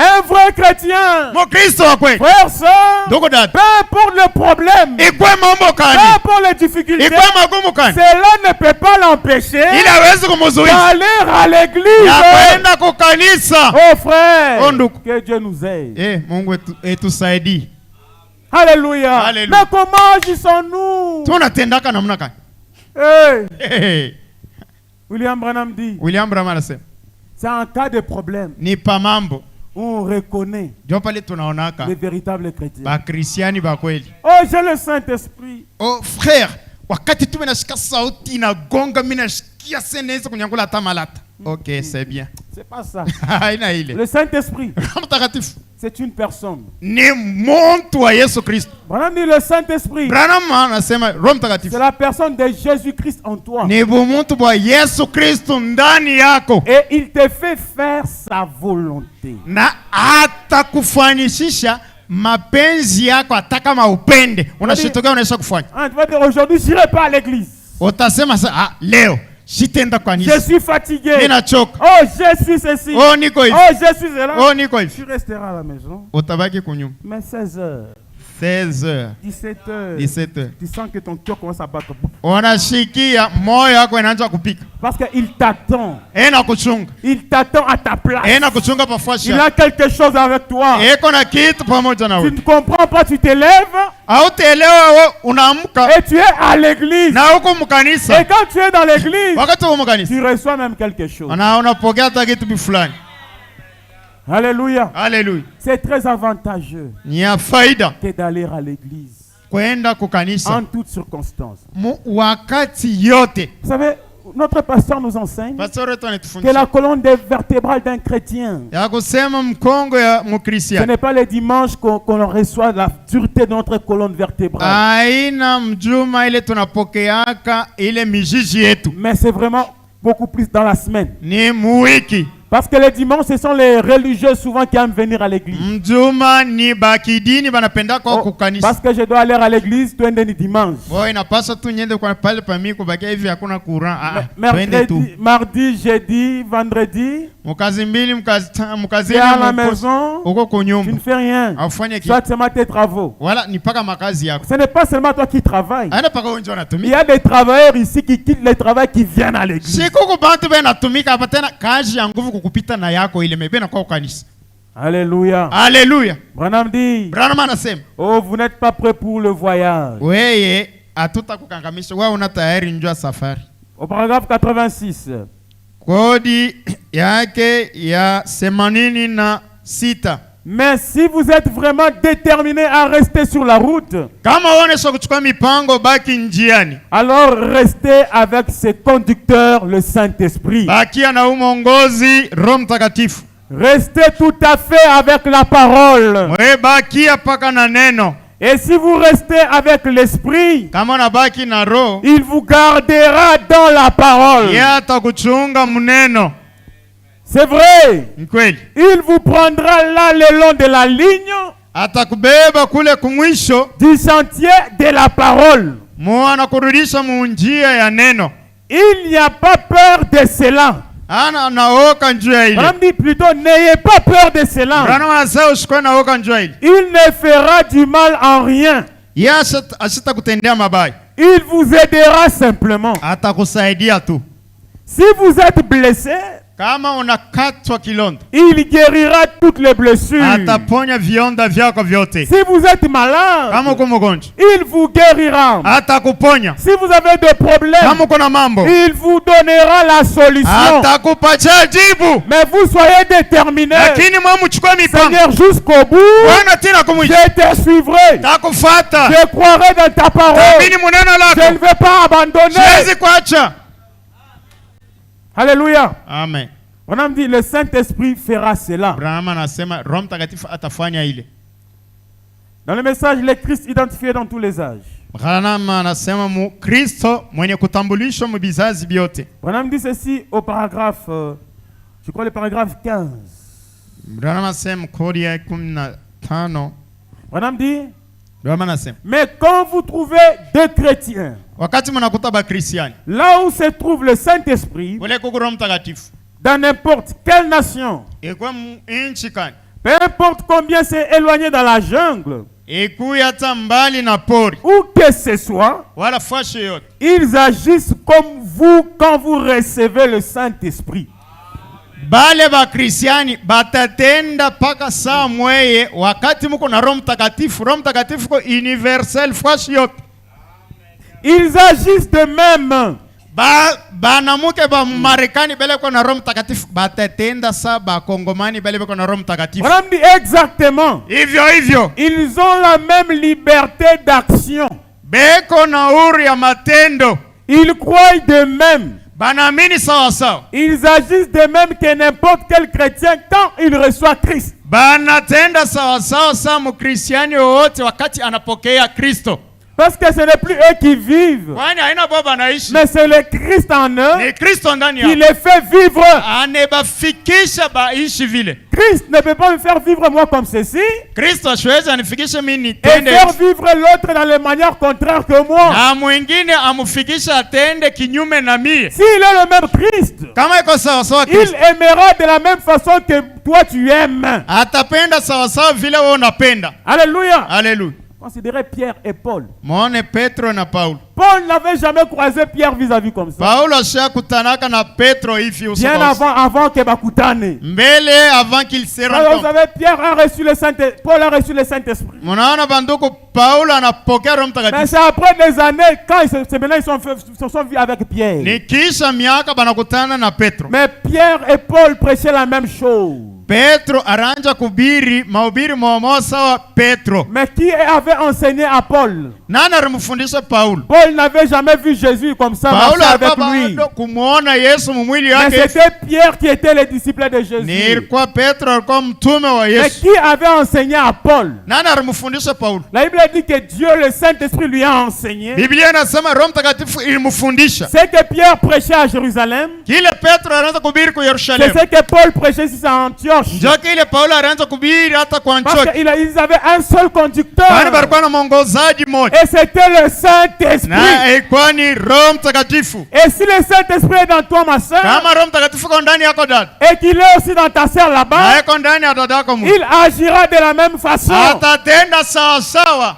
Un vrai chrétien, Mkristo wa kweli, frère, sœur, ndugu dada, peu importe le problème, ikwe mambo peu kani, importe les difficultés, ikwe magumu kani, cela ne peut pas l'empêcher ili hawezi kumuzuiza d'aller à l'église. ya kwenda kukanisa. Oh frère, Oh, ndugu. que Dieu nous aide. Mungu etusaidie. Alléluia. Alléluia. Mais comment agissons-nous? Tunatendaka namna gani? Hey. William Branham dit, William Branham anasema c'est en cas de problème ni pa mambo où on reconnaît ndio pale tunaonaka les véritables chrétiens. bakristiani ba kweli. Oh, j'ai le Saint-Esprit. Oh frère, wakati tu nashika sauti inagonga, mimi nashikia seneza kunyangula hata malata. Okay, c'est bien. C'est pas ça. Haina ile. Le Saint-Esprit, Mtakatifu c'est une personne. ni mtu wa Yesu Kristo. Branham dit le Saint-Esprit, Branham anasema Roho Mtakatifu c'est la personne de Jésus-Christ en toi. ni mtu wa Yesu Kristo ndani yako, Et il te fait faire sa volonté. na atakufanishisha mapenzi yako, hata kama upende unashitokea unaisha kufanya. Ah, tu vas dire aujourd'hui, je n'irai pas à l'église. Utasema sasa, leo sitaenda Je kanisa, suis fatigué. ninachoka. Oh, je suis ceci. Oh, niko hivi. Oh, je suis là. Oh, niko hivi. Tu resteras à la maison. Utabaki kunyuma. Mais 16h, 16h, 17h, 17h. tu sens que ton cœur commence à battre. Unashikia moyo wako inaanza kupika. Parce qu'il t'attend. Ena kuchunga. Il t'attend à ta place. Ena kuchunga Il pafuashi. a quelque chose avec toi. Eko na kitu pamoja na Tu wewe. ne comprends pas, tu te lèves Hautaelewa wewe unaamka et tu es à l'église. na huko mkanisa. Et quand tu es dans l'église, Wakati uko mkanisa, tu reçois même quelque chose. unapokea hata kitu fulani. Alléluia. Haleluya. C'est très avantageux Ni ya faida que d'aller à l'église kwenda kukanisa en toutes circonstances. wakati yote. Vous savez, notre pasteur nous enseigne Pastor wetu que anatufundisha la colonne vertébrale d'un chrétien, ya kusema mkongo ya ce mkristiano n'est pas le dimanche qu'on reçoit la dureté de notre colonne vertébrale, aina mjuma ile tunapokeaka ile mijiji yetu, mais c'est vraiment beaucoup plus dans la semaine. ni muwiki. Parce que les dimanches, ce sont les religieux souvent qui aiment venir à l'église. Mjuma ni bakidini banapenda kwa Oh, kukanisa. parce que je dois aller à l'église, tu es ni dimanche. Wewe inapaswa tu nyende kwa pale pa mimi kubakia hivi hakuna courant. Twende tu. Mardi, jeudi, vendredi, Mkazi mbili mkazi tu es à la maison, uko tu ne kunyumba. fais rien. Afanye kitu. Soit seulement tes travaux. Wala ni paka makazi yako. Ce n'est pas seulement toi qui travailles. Aina paka wengi Il y wanatumika. a des travailleurs ici qui quittent le travail, qui viennent à l'église. Siku kubantu bena tumika hapa tena kazi ya nguvu kukupita na yako ile mebena kwa kanisa. Alléluia. Haleluya. Branham dit, Branham anasema, oh, vous n'êtes pas prêts pour le voyage. wewe hatutakukangamisha, wewe una tayari njua safari. Au paragraphe 86, Kodi yake ya 86. mais si vous êtes vraiment déterminé à rester sur la route, Kama uonesha kuchukua mipango, baki njiani. alors restez avec ce conducteur, le Saint-Esprit. Bakia na umongozi Roho Mtakatifu. Restez tout à fait avec la parole. Wewe bakia paka na neno. Et si vous restez avec l'Esprit, Kama unabaki na roho, il vous gardera dans la parole. yeye atakuchunga mneno. C'est vrai. Ni kweli. Il vous prendra là le long de la ligne Atakubeba kule kumwisho, du sentier de la parole. Mungu anakurudisha mu njia ya neno. Il n'y a pas peur de cela. Ana naoka njuu ya ile. Branham dit plutôt, n'ayez pas peur de cela. Branham anasema usikwe naoka njuu ya ile. Il ne fera du mal en rien. Yeye asitakutendea mabaya. Il vous aidera simplement. Atakusaidia tu. Si vous êtes blessé, Kama unakatwa kilondo, il guérira toutes les blessures. ataponya vionda vyako vyote. Si vous êtes malade, Kama uko mgonjwa, il vous guérira. atakuponya. Si vous avez des problèmes, Kama uko na mambo, il vous donnera la solution. atakupatia jibu. Mais vous soyez déterminés, Lakini mchukue mipango. Seigneur, jusqu'au bout. Bwana tena kumwisho. Je te suivrai. Takufuata. Je croirai dans ta parole. Taamini muneno lako. Je ne vais pas abandonner. Siwezi kuacha. Alléluia. Amen. On a dit le Saint-Esprit fera cela. Branham anasema Roho Mtakatifu atafanya ile. Dans le message, le Christ identifié dans tous les âges. Branham anasema Kristo mwenye kutambulishwa mu bizazi vyote. Branham dit ceci au paragraphe, je crois le paragraphe 15. Branham anasema kodi ya 15. Branham dit, Branham anasema, mais quand vous trouvez deux chrétiens, wakati mnakuta ba Kristiani, là où se trouve le Saint-Esprit, ule kuko Roho Mtakatifu, dans n'importe quelle nation, ekwa nchi kani, peu importe combien c'est éloigné dans la jungle, ekuya hata mbali na pori, où que ce soit, wala fashi yote, ils agissent comme vous quand vous recevez le Saint-Esprit. bale ba Kristiani batatenda paka saa mweye wakati muko na Roho Mtakatifu. Roho Mtakatifu ko universel fashi yote. Ils agissent de même. Banamuke ba Marekani bele ko na Roho Mtakatifu batatenda saa ba Kongomani bele ko na Roho Mtakatifu. On dit exactement. Hivyo. Ils ont la même liberté d'action. Beko na uhuru ya matendo. Ils croient de même. Banaamini sawa sawa. Ils agissent de même que n'importe quel chrétien quand il reçoit Christ. Banatenda sawa sawa sa mkristiani wote wakati anapokea Kristo. Parce que ce n'est plus eux qui vivent, Kwani haina baba anaishi. mais c'est le Christ en eux Ni Kristo ndani qui yao. les fait vivre. Anebafikisha baishi vile. Christ ne peut pas me faire vivre moi comme ceci Kristo ashweza anifikisha mimi et nitende. faire vivre l'autre dans les manières contraires que moi. Na mwingine amufikisha atende kinyume na mie. S'il est le même Christ, Kama iko sawa sawa il Kristo, aimera de la même façon que toi tu aimes. atapenda sawa sawa vile wewe unapenda. Alléluia. Haleluya. Considérez Pierre et Paul. Muone Petro na Paulo. Paul n'avait jamais croisé Pierre vis-à-vis comme ça. Paulo ashakutanaka na Petro hivi uso Bien kwa uso. avant que bakutane. Mbele avant qu'il se Alors vous rencontre. savez, Pierre a reçu le Saint-Esprit. Paul a reçu le Saint-Esprit. Munaona banduku Paulo anapokea Roho Mais Mtakatifu. c'est après des années, quand maintenant ils se sont vus avec Pierre. Ni kisha miaka banakutana na Petro. Mais Pierre et Paul prêchaient la même chose. Petro aranja kubiri mahubiri momo sawa Petro. Mais qui avait enseigné à Paul? Nani alimfundisha Paulo? Paul n'avait jamais vu Jésus comme ça Paulo marcher avec alikuwa lui. bado kumuona Yesu mumwili Mais yake. c'était Pierre qui était le disciple de Jésus. Nilikuwa Petro alikuwa mtume wa Mais Yesu. qui avait enseigné à Paul? Nani alimfundisha Paulo? La Bible dit que Dieu, le Saint-Esprit, lui a enseigné. Biblia inasema Roho Mtakatifu ilimfundisha. C'est que Pierre prêchait à Jérusalem. Kile Petro anaanza kuhubiri kwa C'est Yerusalemu. ce que Paul prêchait ici à Antioche. Ndio kile Paulo anaanza kuhubiri hata kwa Parce Antiochi. qu'ils avaient un seul conducteur. Bali balikuwa na mwongozaji mmoja. Et c'était le Saint-Esprit. Na ilikuwa ni Roho Mtakatifu. Et si le Saint-Esprit est dans toi, ma soeur, Kama Roho Mtakatifu kwa ndani yako dada, et qu'il est aussi dans ta soeur na là-bas, yako ndani ya dada yako il agira de la même façon. atatenda sawa sawa.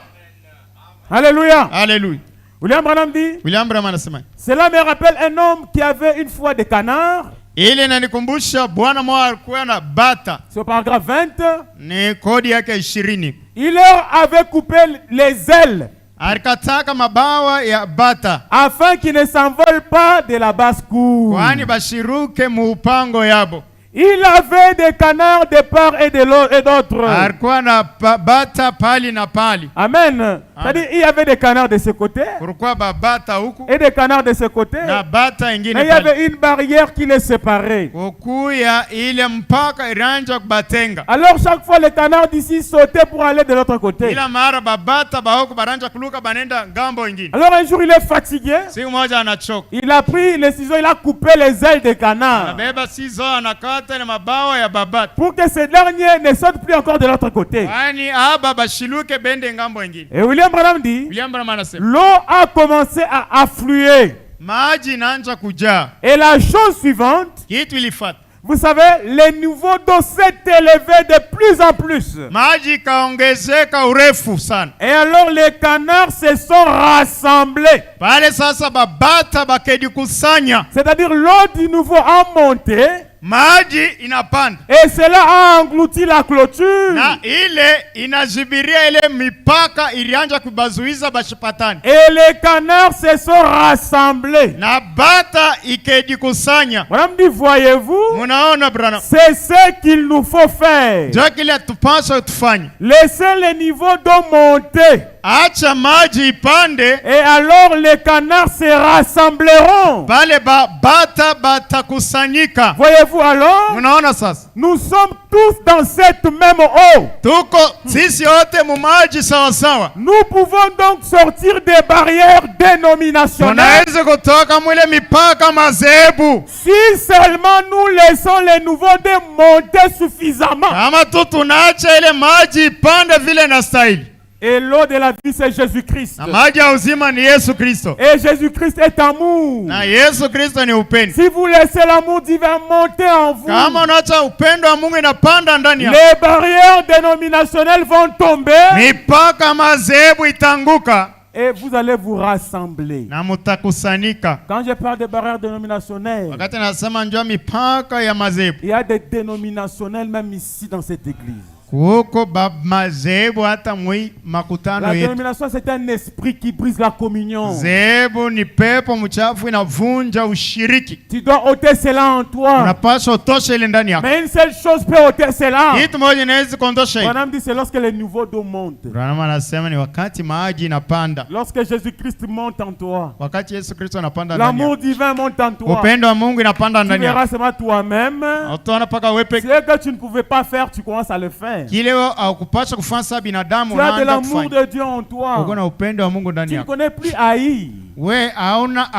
Alléluia. Haleluya. William Branham dit, William Branham anasema, cela me rappelle un homme qui avait une fois des canards. ile inanikumbusha bwana mmoja alikuwa na bata. C'est au paragraphe 20. Ni kodi yake 20. Il leur avait coupé les ailes Alikataka mabawa ya bata afin qu'ils ne s'envolent pas de la basse-cour. kwani bashiruke muupango yabo. Il avait des canards de part et d'autre. Alikuwa na bata pali na pali. Amen. C'est-à-dire, il y avait des canards de ce côté Kulikuwa babata huku et des canards de ce côté. na bata ingine Mais il y pali. avait une barrière qui les séparait. Kukuya ile mpaka iranja kubatenga. Alors chaque fois, les canards d'ici sautaient pour aller de l'autre côté. Ila mara babata bahuku baranja kuluka banenda ngambo ingine. Alors un jour, il est fatigué. Siku moja anachoka. Il a pris les ciseaux, il a coupé les ailes des canards Anabeba sizo anakata na mabawa ya babata. pour que ces derniers ne sautent plus encore de l'autre côté. Kwani aba bashiluke bende ngambo ingine. Et William Branham dit, William Branham anasema, l'eau a commencé à affluer. maji inaanza kujaa. Et la chose suivante, kitu ilifuata. Vous savez, les niveaux d'eau s'est élevé de plus en plus. Maji ikaongezeka urefu sana. Et alors les canards se sont rassemblés. Pale sasa babata bakejikusanya. C'est-à-dire l'eau du niveau a monté. Maji inapanda. Et cela a englouti la clôture. Na ile inazibiria ile mipaka ilianja kubazuiza bashipatani. Et les canards se sont rassemblés. Na bata ikejikusanya. Madame dit, voyez-vous, Munaona brana. c'est ce qu'il nous faut faire. Ndio kile tupaswa tufanye. Laissez les niveaux d'eau monter. Acha maji ipande. Et alors les canards se rassembleront. Pale bata batakusanyika. Voyez-vous alors, Munaona sasa. nous sommes tous dans cette même eau. Tuko sisi wote mu maji sawa sawa. Nous pouvons donc sortir des barrières dénominationnelles. Tunaweza kutoka mwile mipaka mazebu. Si seulement nous laissons les niveaux d'eau monter suffisamment. Kama tu tunaacha ile maji ipande vile na stahili. Et l'eau de la vie, c'est Jésus-Christ. Na maji ya uzima ni Yesu Kristo. Et Jésus-Christ est amour. Na Yesu Kristo ni upendo. Si vous laissez l'amour divin monter en vous, Kama unaacha upendo wa Mungu inapanda ndani yako, les barrières dénominationnelles vont tomber. mipaka mazebu itanguka Et vous allez vous rassembler. na mutakusanyika. Quand je parle de barrières dénominationnelles, Wakati nasema njoo mipaka ya mazebu, il y a des dénominationnels même ici dans cette église. kuko mazebu hata mwi makutano La yetu. dénomination, c'est un esprit qui brise la communion. Zebu ni pepo mchafu inavunja ushiriki. Tu dois ôter cela en toi. Unapaswa utoshe ile ndani yako. Mais une seule chose peut ôter cela. Kitu moja inaweza kuondosha hii. Madame dit, c'est lorsque les niveaux d'eau montent. Branham anasema ni wakati maji inapanda. Lorsque Jésus-Christ monte en toi. Wakati Yesu Kristo anapanda ndani L'amour yako. divin monte en toi. Upendo wa Mungu inapanda Tu ndani yako. verras seulement toi-même. Utaona paka wewe peke. Ce que tu ne pouvais pas faire, tu commences à le faire. Kile haukupaswa kufanya sababu binadamu Tu as de unaanza l'amour kufanya. de Dieu en toi. Uko na upendo wa Mungu Tu ndani ne yako. connais plus haïr. We hauna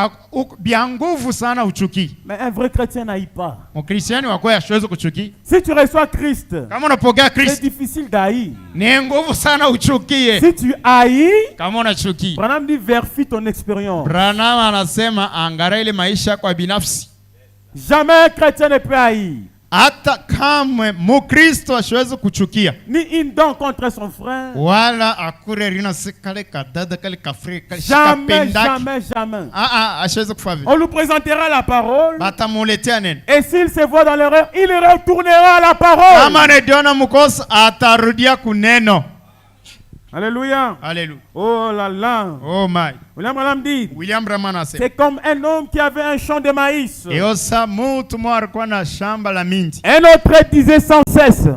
bia nguvu sana uchuki. Mais un vrai chrétien n'haït pas. Mkristiani wa kweli hawezi kuchuki. Si tu reçois Christ, Kama unapokea c'est Kristo, difficile d'haïr. ni nguvu sana uchukie. Si tu haïs, Kama unachuki. Branham dit vérifie ton expérience. Branham anasema angalia ile maisha kwa binafsi. Jamais un chrétien ne peut haïr. Hata kamwe Mkristo asiwezi kuchukia. Ni une dent contre son frère. Wala akure rina sikale kadada kale kafri kale Jamais, shikapendaki. jamais, jamais. Asiwezi kufanya vile. On lui présentera la parole. Batamuletea neno. Et s'il se voit dans l'erreur, il retournera à la parole. Kama anadiona mkosa atarudia kuneno. Alléluia. Alléluia. Oh là là. Oh my. William Branham dit, William Branham anasema. c'est comme un homme qui avait un champ de maïs. Iyo sa mtu mmoja alikuwa na shamba la mindi. Un autre disait sans cesse.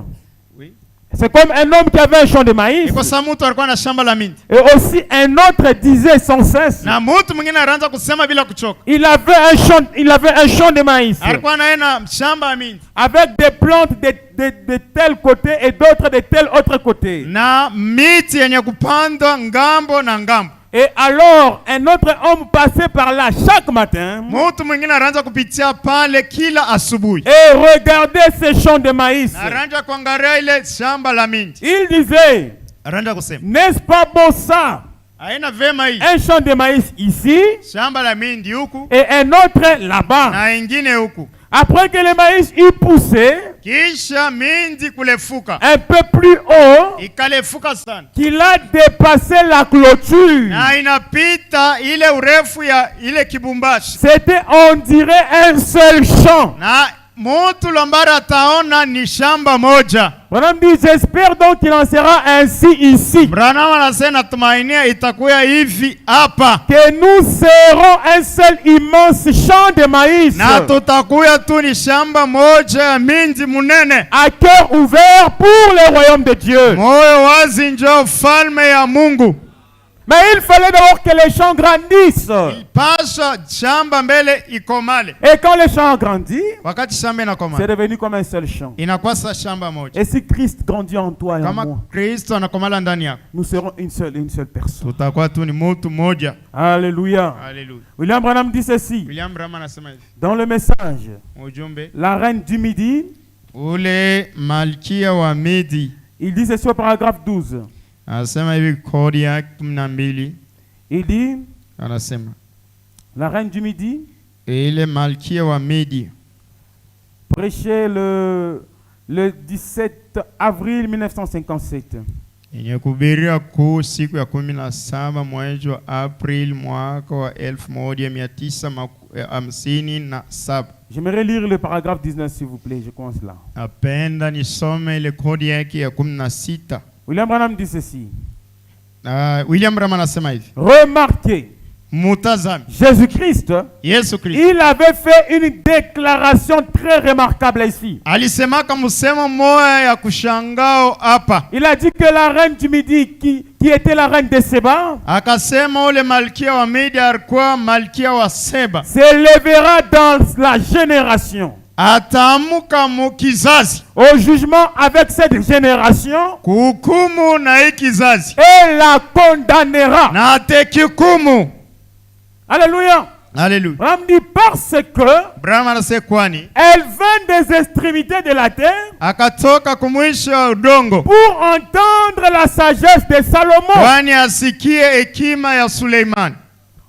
Oui. C'est comme un homme qui avait un champ de maïs. Iko sa mtu alikuwa na shamba la mindi. Et aussi un autre disait sans cesse. Na mtu mwingine anaanza kusema bila kuchoka. Il avait un champ de maïs. Alikuwa na shamba la mindi. Avec des plantes de tel côté et d'autres de tel autre côté. Na miti yenye kupandwa ngambo na ngambo. Et alors, un autre homme passait par là chaque matin. Mtu mwingine anaanza kupitia pale kila asubuhi. Et regardait ces champs de maïs. Anaanza kuangalia ile shamba la mindi. Il disait, Anaanza kusema, n'est-ce pas beau ça? haina vema hii. Un champ de maïs ici Shamba la mindi huku et un autre là-bas. na ingine huku. Après que le maïs eut poussé Kisha mindi kulefuka. un peu plus haut, Ikalefuka sana. qu'il a dépassé la clôture. Na inapita ile urefu ya ile kibumbashi. C'était, on dirait, un seul champ. Na mtu lombara ataona ni shamba moja. Branham dit, j'espère donc qu'il en sera ainsi ici. Branham anasema natumainia itakuwa hivi hapa. Que nous serons un seul immense champ de maïs. Na tutakuwa tu ni shamba moja ya mindi munene. À cœur ouvert pour le royaume de Dieu. Moyo wazi njoo falme ya Mungu. Mais il fallait d'abord que les champs grandissent. Pasha shamba mbele ikomale. Et quand les champs grandissent, Wakati shamba c'est inakomala devenu comme un seul champ. inakuwa sa shamba moja. Et si Christ grandit en toi et en Kama moi, Kristo anakomala ndani yako, nous serons une seule personne. tutakuwa tu ni mtu mmoja. Alléluia. Haleluya. William Branham dit ceci William Branham anasema hivi. dans le message. Ujumbe La reine du Midi, ule malkia wa Midi il dit ceci au paragraphe 12. anasema hivi kodi ya 12 Il dit, anasema la reine du Midi, ile malkia wa Midi prêché le 17 avril 1957. Yenye kuhubiria kuu siku ya 17 mwezi wa April mwaka wa 1957. J'aimerais lire le paragraphe 19 s'il vous plaît, je commence là. Napenda nisome ile kodi yake ya 16. William Branham dit ceci. William Branham anasema hivi. Remarquez, Mutazame, Jésus-Christ, Yesu Kristo il avait fait une déclaration très remarquable ici. alisemaka msemo moya ya kushangao hapa. Il a dit que la reine du Midi, qui était la reine de Séba, Akasema ule malkia wa Midi alikuwa malkia wa Seba, s'élèvera dans la génération. atamuka mukizazi Au jugement avec cette génération, kuhukumu na hii kizazi et la condamnera. na atekikumu. Alléluia. Haleluya. On dit parce que Brahma anasema kwani elle vint des extrémités de la terre akatoka kumwisho wa udongo pour entendre la sagesse de Salomon. kwani asikie hekima ya Suleimani.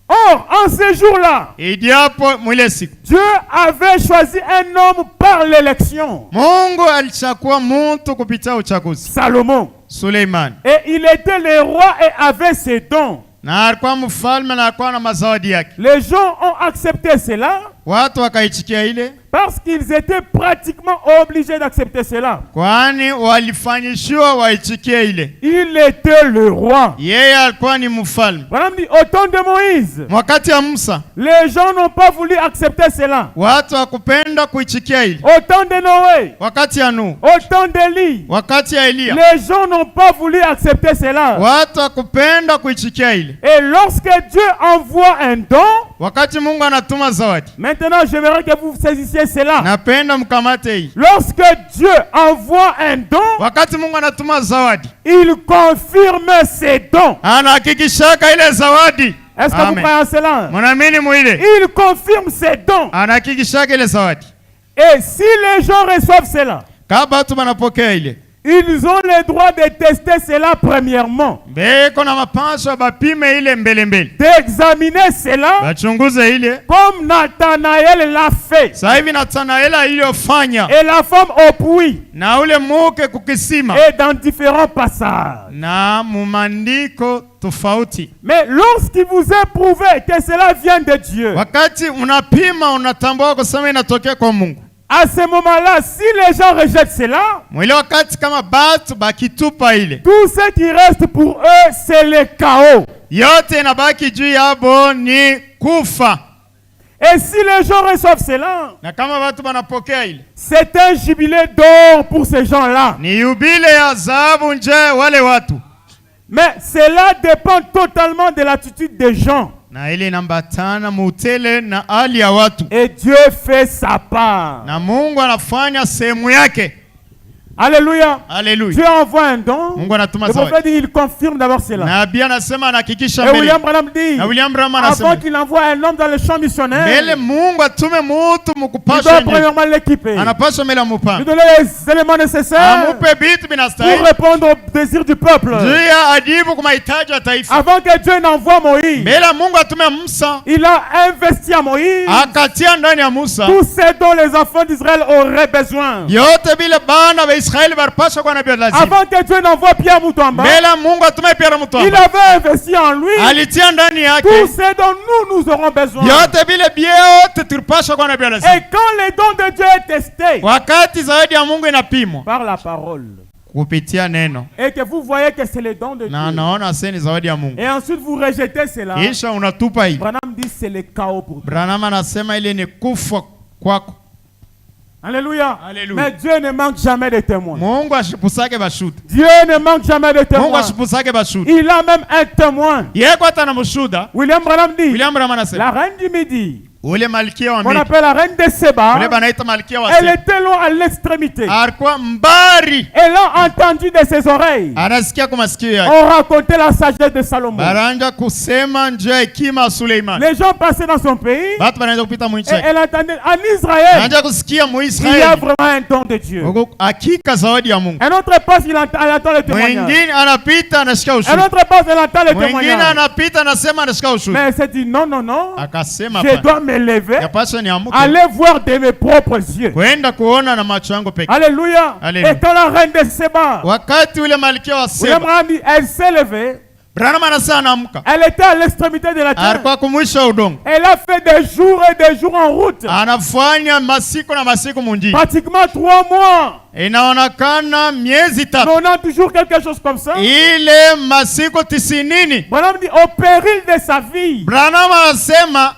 Or, en ce jour-là, Idiapo mwile siku Dieu avait choisi un homme par l'élection, Mungu alichagua mtu kupitia uchaguzi, Salomon. Suleimani, Et il était le roi et avait ses dons. na alikuwa mfalme na alikuwa na mazawadi yake. Les gens ont accepté cela Watu wakaichikia ile parce qu'ils étaient pratiquement obligés d'accepter cela. kwani walifanyishiwa waichikie ile. Il était le roi. Yeye alikuwa ni mfalme. Voilà, dit, au temps de Moïse, Wakati ya Musa les gens n'ont pas voulu accepter cela. watu wakupenda kuichikia ile. Au temps de Noé, Wakati ya Nuhu, au temps d'Élie, wakati ya Elia, les gens n'ont pas voulu accepter cela. watu wakupenda kuichikia ile. Et lorsque Dieu envoie un don, Wakati Mungu anatuma zawadi, maintenant j'aimerais que vous saisissiez cela. napenda mkamate hii. Lorsque Dieu envoie un don, Wakati Mungu anatuma zawadi, il confirme ses dons. anahakikishaka ile zawadi. Est-ce que vous Amen. croyez en cela? Mnaamini mwile? Il confirme ses dons. Anahakikishaka ile zawadi. Et si les gens reçoivent cela, Kama watu wanapokea ile, ils ont le droit de tester cela premièrement, beko na mapaswa bapime ile mbele mbele, d'examiner cela bachunguze ile. comme Nathanaël l'a fait. Sasa hivi Nathanaela iliyofanya Et la femme au puits. na ule muke kukisima Et dans différents passages. na mumandiko tofauti. Mais lorsqu'il vous est prouvé que cela vient de Dieu, Wakati unapima unatambua kusema inatokea kwa Mungu. à ce moment-là, si les gens rejettent cela, Mwile wakati kama batu bakitupa ile, tout ce qui reste pour eux, c'est le chaos. yote inabaki juu yabo ni kufa. Et si les gens reçoivent cela, Na kama watu wanapokea ile, c'est un jubilé d'or pour ces gens-là. ni yubile ya dhahabu nje wale watu. Mais cela dépend totalement de l'attitude des gens. Na ile inambatana mutele na hali ya watu. Et Dieu fait sa part. Na Mungu anafanya sehemu yake. Alléluia. Haleluya. Dieu envoie un don. Mungu anatuma Le zawadi. prophète dit, il confirme d'abord cela. Nabii anasema anahakikisha Et mbele. William Branham dit, Na William Branham anasema avant qu'il envoie un homme dans le champ missionnaire, mbele Mungu atume mutu il mukupasha doit nje. premièrement l'équiper, Anapaswa mbele lui amupa. donner les éléments nécessaires Amupe bitu pour binastahili. répondre aux désirs du peuple. Juu ya ajibu kwa mahitaji ya taifa. Avant que Dieu n'envoie Moïse, Mbele Mungu atume Musa, il a investi à Moïse akatia ndani ya Musa tout ce dont les enfants d'Israël auraient besoin. yote bile bana wa Israeli barapaswa kwa nabii lazima. Avant que Dieu n'envoie Pierre Moutouamba, Mbele Mungu atume Pierre il Mutwamba, avait investi en lui alitia ndani yake tout ce dont nous aurons besoin. yote bile biote tulipaswa kwa nabii lazima. Et quand le don de Dieu est testé Wakati zawadi ya Mungu inapimwa par la parole, kupitia neno et que vous voyez que c'est le don de na Dieu, naona seni zawadi ya Mungu, et ensuite vous rejetez cela, kisha unatupa hii. Branham dit c'est le chaos pour toi. Branham anasema ile ni kufa kwako. Alléluia. Alléluia. Mais Dieu ne manque jamais de témoins. Mungu ashipusake bashuda. Dieu ne manque jamais de Mungu témoins. ashipusake bashuda. Il a même un témoin. Yeye kwa tana mushuda. William Branham dit, William Branham anasema la reine du Midi, ule malkia wa qu'on Midi, appelle la reine de ule Séba, banaita malkia wa elle Seba, était loin à l'extrémité. alikuwa mbari, Elle a entendu de ses oreilles. anasikia kwa masikio yake. On racontait la sagesse de Salomon. Baranja kusema nje ya hekima ya Suleiman. Les gens passaient dans son pays Batu banaanza kupita et mwinchi yake. elle entendait en Israël, Anaanza kusikia il y a Muisraeli. vraiment un don de Dieu. Huko hakika zawadi ya Mungu. Un autre passe, elle entend le témoignage. Mwingine anapita anashika Un ushuhuda. autre passe, elle entend le Mwingine témoignage. anapita anasema anashika ushuhuda. Mais elle s'est dit non, non, non. Akasema Je hapana. dois me me lever, yapaswa niamke aller voir de mes propres yeux. kwenda kuona na macho yangu pekee. Alléluia. Alléluia. Et quand la reine de Séba, Wakati ule malkia wa William Seba, Branham dit, elle s'est levée, Branham anasema anaamka, elle était à l'extrémité de la terre. alikuwa kumwisha udongo, Elle a fait des jours et des jours en route. anafanya masiku na masiku munjini, Pratiquement 3 mois. inaonekana miezi Mais 3, on a toujours quelque chose comme ça. ile masiku 90. Branham dit, au péril de sa vie, Branham anasema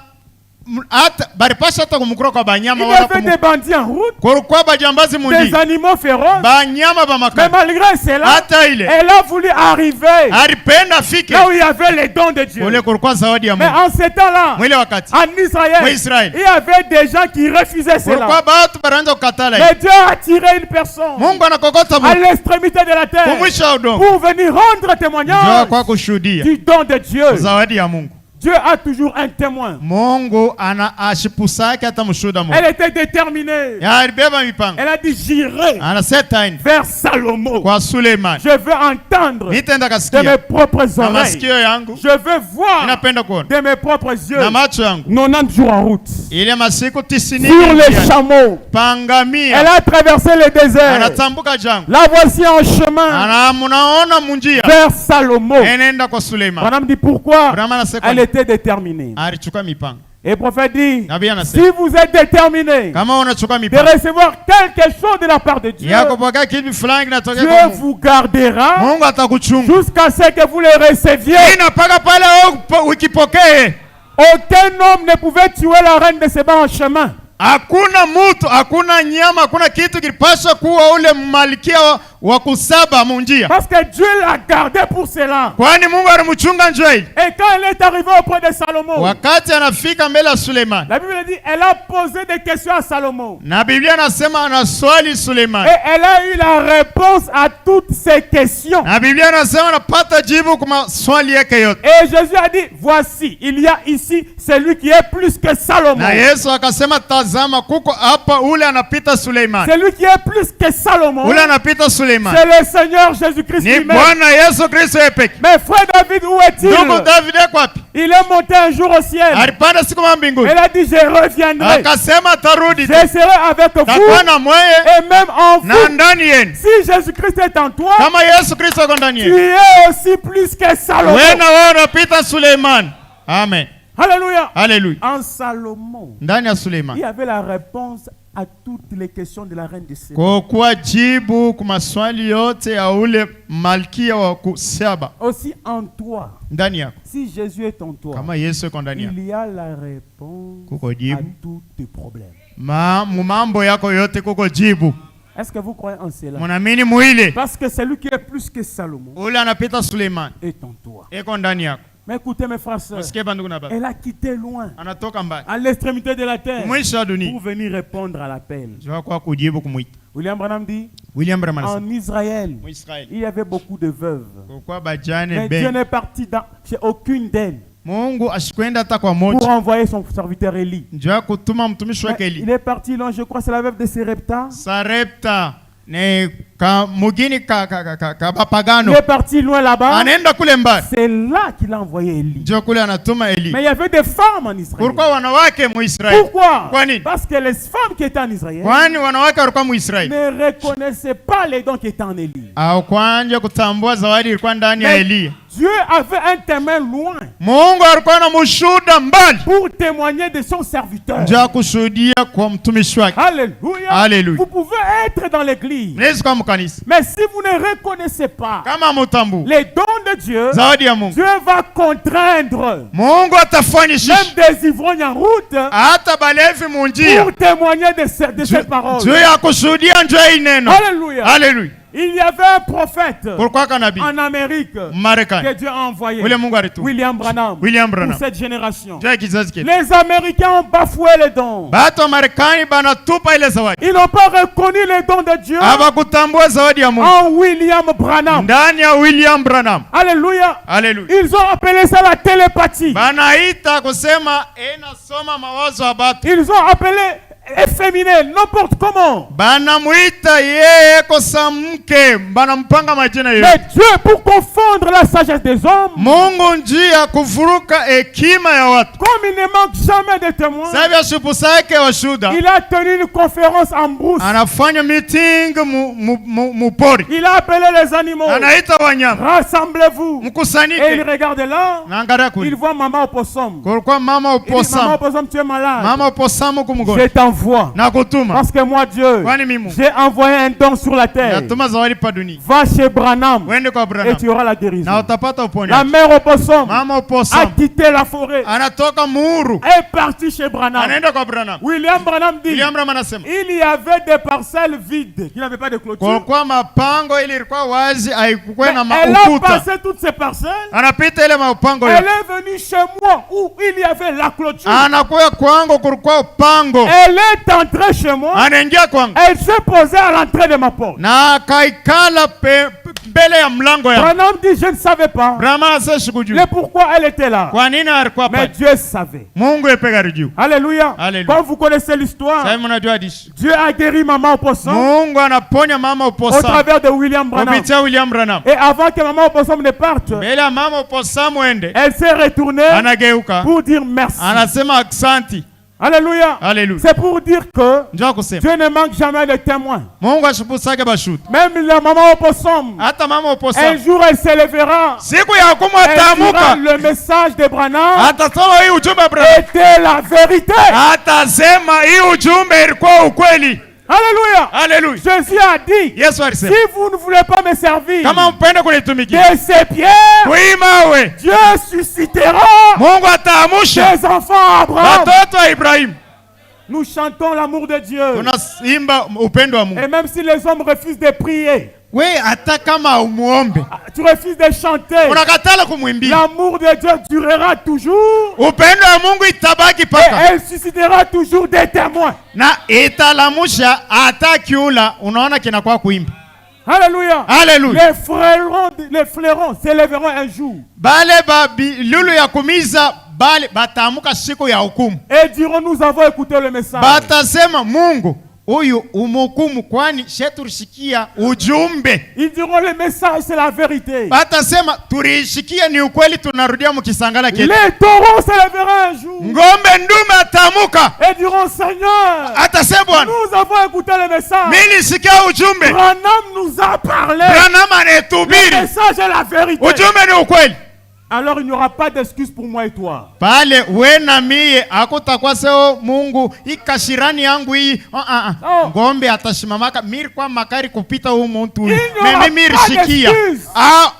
hata baripasha hata kumukura kwa il banyama y wala avait des bandits en route, kulikuwa bajambazi des munjini, animaux féroces. banyama ba Mais makali. malgré cela, Hata ile elle a voulu arriver alipenda fike là où il y avait les dons de Dieu. ule kulikuwa zawadi ya Mais Mungu. en ce temps-là, Mwile wakati en Israël, Israël. il y avait des gens qui refusaient kulikuwa cela. batu banaanza kukatala Mais hiyo. Dieu a tiré une personne Mungu anakokota à mtu l'extrémité de la terre kumwisha udongo pour venir rendre njoo témoignage kwa kushuhudia du don de Dieu. zawadi ya Mungu. Dieu a toujours un témoin. Mungu ana ashipusake hata mshuhuda Mungu. Elle était déterminée. Ya alibeba mipango. Elle a dit, j'irai Anaseta ini vers Salomon. kwa Suleiman. Je veux entendre Nitaenda de mes kasikia propres na oreilles. masikio yangu, Je veux voir ninapenda kuona de mes propres yeux na macho yangu 90 jours en route. ile masiku 90 Sur les njiani. chameaux. Pangamia Elle a traversé le désert. anatambuka jangu, La voici en chemin munaona munjia vers Salomon. enenda kwa Suleiman. Madame dit pourquoi? Branham anasema Elle était déterminée. alichukua mipango. Et le prophète dit, Nabii si anasema vous êtes déterminé kama unachukua de mipango recevoir quelque chose de la part de Dieu, ya kupokea kitu fulani kinatokea Dieu kwa Mungu, vous gardera Mungu atakuchunga jusqu'à ce que vous le receviez. ina paka pale ukipokee. Aucun homme ne pouvait tuer la reine de Séba en chemin. Hakuna mutu, hakuna nyama, hakuna kitu kilipaswa kuwa ule malkia wa kusaba munjia, Parce que Dieu l'a gardé pour cela. kwani Mungu alimchunga njoi. Et quand elle est arrivée auprès de Salomon, Wakati anafika mbele ya Suleiman, la Bible dit, elle a posé des questions à Salomon. na Biblia anasema anaswali Suleiman, Et elle a eu la réponse à toutes ces questions. na Biblia anasema anapata jibu kwa maswali yake yote. Et Jésus a dit, voici, il y a ici celui qui est plus que Salomon. Na Yesu akasema tazama, kuko hapa ule anapita Suleiman, Celui qui est plus que Salomon, ule anapita Suleiman c'est le Seigneur Jésus-Christ ni lui-même. Bwana Yesu Kristo yepeke. Mais frère David, où est-il? Ndugu David yako wapi? Il est monté un jour au ciel. Alipanda siku mwa mbinguni, Elle a dit, je reviendrai. akasema tarudi, Je serai avec takuwa vous na mweye et même en na vous. ndani yenu. Si Jésus-Christ est en toi, Kama Yesu Kristo yuko ndani tu yenu, es aussi plus que Salomon. wewe na wewe unapita Suleiman. Amen. Alléluia. Haleluya. En Salomon, Ndani ya il Suleiman y avait la réponse à toutes les questions de la reine de Séba. kwa kuwa jibu kwa maswali yote ya ule malkia wa kusaba Aussi en toi, ndani yako. si Jésus est en toi, Kama Yesu yuko ndani yako, il y a la réponse kuko à jibu tous tes problèmes. mambo yako yote, kuko jibu. Est-ce que vous croyez en cela? Munaamini mwile Parce que celui qui est plus que Salomon ule anapita Suleiman est en toi. eko ndani yako. Mais écoutez mes frères et sœurs, Usikie bandugu na baba, elle a quitté loin, anatoka mbali à l'extrémité de la terre, mwisho wa pour dunia, venir répondre à l'appel. jua kwa kujibu kumwita. William Branham dit, William Branham anasema en Israël, Muisraeli il y avait beaucoup de veuves. kwa bajane Mais Dieu ben, n'est parti chez aucune d'elles Mungu ashikwenda hata kwa pour moja, envoyer son serviteur Élie. njua kutuma mtumishi wake Mais Eli. il est parti loin, je crois, c'est la veuve de Serepta. Sarepta ne ka mugini ka Il bapagano est parti loin là-bas. anaenda kule mbali, C'est là qu'il a envoyé Élie. njoo kule anatuma Eli. Mais il y avait des femmes en Israël. Kulikuwa wanawake Muisraeli. Pourquoi? Kwa nini? Parce que les femmes qui étaient en Israël Kwani wanawake walikuwa Muisraeli ne reconnaissaient pas les dons qui étaient en Élie. au kwanja kutambua zawadi ilikuwa ndani ya Mais Eliya. Dieu avait un témoin loin Mungu alikuwa na mshuhuda mbali, pour témoigner de son serviteur. njoo kushuhudia kwa mtumishi wake. Alléluia. Alléluia. Vous pouvez être dans l'église, Mnaweza kuwa mkanisa mais si vous ne reconnaissez pas kama mutambu les dons de Dieu, zawadi ya Mungu, Dieu va contraindre Mungu atafanya shishi même des ivrognes en route hata balevi munjia pour témoigner de cette parole. juu ya kushuhudia njoo hii neno. Alléluia. Haleluya. Il y avait un prophète Kulikuwa nabii en Amérique que Marekani Dieu a envoyé, ule Mungu alituma William Branham, William pour Branham cette génération. njoo ya kizazi kile. Les Américains ont bafoué les dons. Batu wa Marekani banatupa ile zawadi, Ils n'ont pas reconnu les dons de Dieu hawakutambua zawadi ya Mungu en William Branham. ndani ya William Branham. Alléluia. Haleluya. Ils ont appelé ça la télépathie. Banaita kusema inasoma mawazo ya batu. Ils ont appelé efféminé, n'importe comment. Banamuita yeye kosa mke, banampanga majina yote. Mais Dieu, pour confondre la sagesse des hommes, Mungu njia kuvuruka hekima ya watu. comme il ne manque jamais de témoins, Sabia shupusa yake washuda. il a tenu une conférence en brousse. Anafanya meeting mupori. Il a appelé les animaux. Anaita wanyama. Rassemblez-vous. Et il Mkusanyike. regarde là. Naangalia Il kule. voit maman opossum. Kulikuwa mama Il dit, maman opossum. opossum, tu es malade. Mama opossum kumgonjwa. Je t'envoie. Na kutuma. Parce que moi, Dieu, Kwani mimi. j'ai envoyé un don sur la terre. Natuma zawadi pa dunia. Va chez Branham Wende kwa et Branham. tu auras la Na guérison. utapata La uponyaji. mère opossum Mama a opossum. quitté la forêt. Anatoka Muuru. Est partie chez Branham. Anaenda kwa Branham. William Branham dit, William Branham anasema. il y avait des parcelles vides qui n'avaient pas de clôture. Kwa mapango ili ilikuwa wazi haikuwa na Elle a ukuta. passé toutes ces parcelles. Anapita ile mapango Elle yote. est venue chez moi où il y avait la clôture. Anakuya kwangu kulikuwa upango. Elle est entrée chez moi. Anaingia kwangu. Elle s'est posée à l'entrée de ma porte. Na akaikala mbele ya mlango ya. Branham dit, je ne savais pas. Brahma asa shikujua. Mais pourquoi elle était là? Kwa nini alikuwa Mais pale? Dieu savait. Mungu epeka rijuu. Alléluia. Alléluia. Comme vous connaissez l'histoire, Sasa mnajua hadithi. Dieu a guéri maman opossum Mungu anaponya mama au opossum. travers de William Branham. Kupitia William Branham. Et avant que maman opossum ne parte, Mbele ya mama opossum ende. elle s'est retournée Anageuka. pour dire merci. Anasema aksanti. Alléluia. Alléluia. C'est pour dire que Njoo kusema. Dieu ne manque jamais de témoins. Mungu ashipusake bashuti. Même la maman opossum, Hata mama un opossum. jour elle s'élèvera. Siku ya hukumu Elle dira, atamuka. le message de Branham Atasoma hii ujumbe Branham. était la vérité. Atasema hii ujumbe ilikuwa ukweli. Alléluia. Alléluia. Jésus a dit, Yesu si alisema vous ne voulez pas me servir, kama mpende kunitumikia de ces pierres, kuimawe Dieu suscitera Mungu ataamusha des enfants à Abraham. watoto wa Ibrahimu. Nous chantons l'amour de Dieu. Tunaimba upendo wa Mungu. Et même si les hommes refusent de prier, We hata kama umuombe tu refuses de chanter, unakatala kumwimbia, l'amour de Dieu durera toujours. upendo wa Mungu itabaki Et paka elle suscitera toujours des témoins. na italamusha hata kiula. Unaona kinakuwa kuimba. Alléluia. Alléluia. Les flairons s'élèveront un jour Bale lulu ya kumiza bale batamuka siku ya hukumu. et diront, nous avons écouté le message. Batasema Mungu huyu umuhukumu, kwani sheturishikia ujumbe. Ils diront, le message c'est la vérité. Batasema turishikia ni ukweli, tunarudia mukisangala ketu. Les taureaux s'élèveront un jour Ngombe ndume atamuka et diront, Seigneur, atasema Bwana, nous avons écouté le message. mimi nisikia ujumbe. Branham nous a parlé. Branham Le anetubiri message est la vérité. ujumbe ni ukweli. Alors il n'y aura pas d'excuse pour moi et toi. Pale we na mie akutakuwa seo Mungu ikashirani yangu hii Oh. ngombe atashimamaka miri kwa makari kupita huu muntu huyu. Il n'y aura Mimi pas rishikia d'excuse.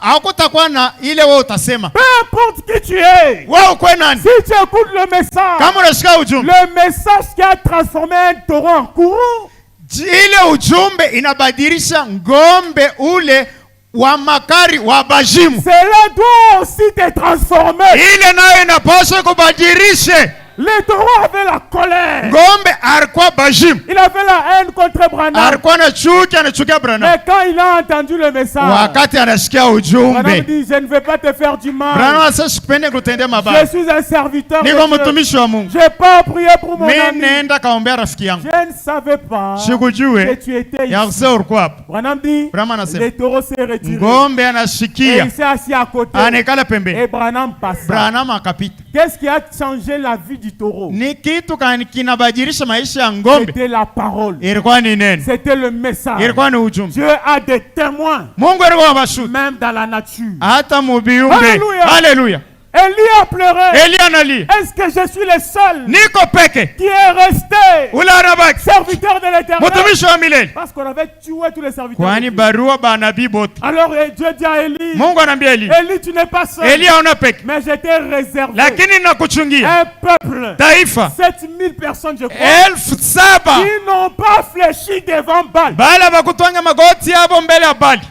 hakutakuwa na ile wewe utasema Peu importe qui tu es, wewe ukwe nani. si tu écoutes le message, Kama unashika ujumbe, le message qui a transformé un taureau en courroux, ile ujumbe inabadilisha ngombe ule wa makari wa bajimu. cela doit aussi te transformer. Ile nayo inapaswa kubadilisha. Le taureau avait la colère. Ngombe alikuwa bajimu, Il avait la haine contre Branham. alikuwa anachukia Branham. Mais quand il a entendu le message, Wakati anasikia Branham ujumbe, dit, je ne vais pas te faire du mal. Branham asa sikupende kutendea Je mabaya. suis un serviteur de Niko Dieu. mtumishi wa Mungu. Je n'ai pas prié pour mon Mimi ami. nenda kaombea rafiki yangu. Je ne savais pas que Sikujue tu étais ya ici. kusema ulikuwa hapa. Branham dit, Branham anasema le taureau s'est retiré. ngombe Et anashikia, il s'est assis à côté. anekala pembeni. Et Branham passa. Branham akapita. Qu'est-ce qui a changé la vie du taureau? Ni kitu kinabadilisha maisha ya ngombe. C'était la parole. Ilikuwa ni neno, C'était le message. ilikuwa ni ujumbe. Dieu a des témoins, Mungu alikuwa bashuti même dans la nature. hata mubiumbe. Hallelujah. Haleluya. Élie a pleuré. Eli analia, Est-ce que je suis le seul niko peke qui est resté ule anabaki serviteur de l'Éternel? mtumishi wa milele, Parce qu'on avait tué tous les serviteurs. de kwani Dieu. barua banabii bote. Alors Dieu dit à Élie, Mungu anaambia Eli, Élie, tu n'es pas seul, Eli haona peke, mais je t'ai réservé lakini nakuchungia un peuple, taifa 7000 personnes, je crois, 7,000 qui n'ont pas fléchi devant Baal. bala bakutwanga magoti yabo mbele ya Bali.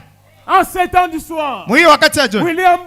En 7 ans du soir, Mwi wakati ya jioni William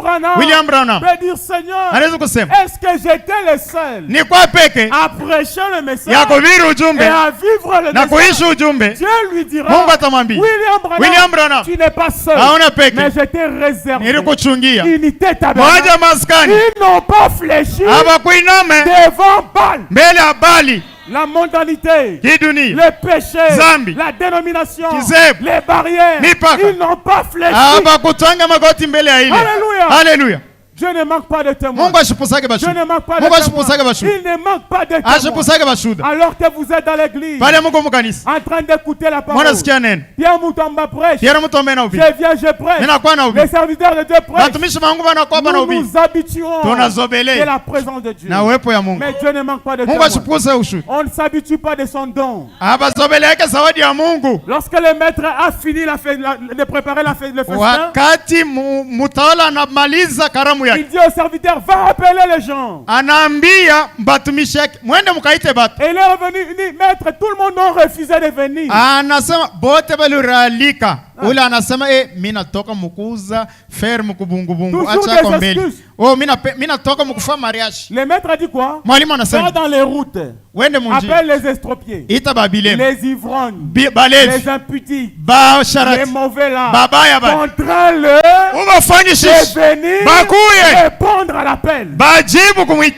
Branham peut dire, Seigneur, anaweza kusema est-ce que j'étais le seul ni kwa peke à prêcher le message ya kuhubiri et ujumbe à vivre le na kuishi message? ujumbe. Dieu lui dira, Mungu atamwambia William Branham, tu n'es pas seul, haona peke, mais je t'ai réservé nilikuchungia unité tabernacle. moja maskani, Ils n'ont pas fléchi habakuiname devant Baal. mbele ya Bali. La mondanité, kidunia, le péché, Zambi, la dénomination, kizebu, les barrières, mipaka. ils n'ont pas fléchi. Abakutwanga magoti mbele ya ile. Alléluia. Haleluya. Dieu ne manque pas de témoins. Mungu ashipusage Dieu bashuda. ne manque pas de Mungu témoins. ashipusage bashuda. Il ne manque pas de témoins. Ashipusage bashuda. Alors que vous êtes dans l'église, Pale Mungu mukanisa. en train d'écouter la parole, Mwana sikia neno. Pierre Moutomba prêche, Pierre mutombe na ubi. je viens, je prêche. Ninakuwa na ubi. Les serviteurs de Dieu prêchent. Batumishi bangu banakuwa na Nous ubi. nous habituons Tunazobele. de la présence de Dieu. Na uwepo ya Mungu. Mais Dieu ne manque pas de Mungu témoins. ashipuse ushuda. On ne s'habitue pas de son don. Abazobele yake zawadi ya Mungu. Lorsque le maître a fini de préparer le festin, Wakati mutawala anamaliza karamu yake. il dit aux serviteurs, va appeler les gens. Anaambia batumishi yake, mwende mkaite batu. Et il est revenu, il dit, maître, tout le monde a refusé de venir. Anasema bote baliralika. Ule anasema mimi natoka mukuza fer mukubungubungu. Toujours Acha des kombeli. excuses. Oh, mimi natoka mukufa mariage. Le maître a dit quoi? Mwalimu Va anasema dans les routes, wende munji. appelle les estropiés, Ita babilem. les ivrognes, Balevi. les impudiques, Ba les sharati. mauvais là. Babaya ba. Contrains-le Ubafanye de shishi. venir Bakuye. répondre à l'appel. Bajibu kumwita.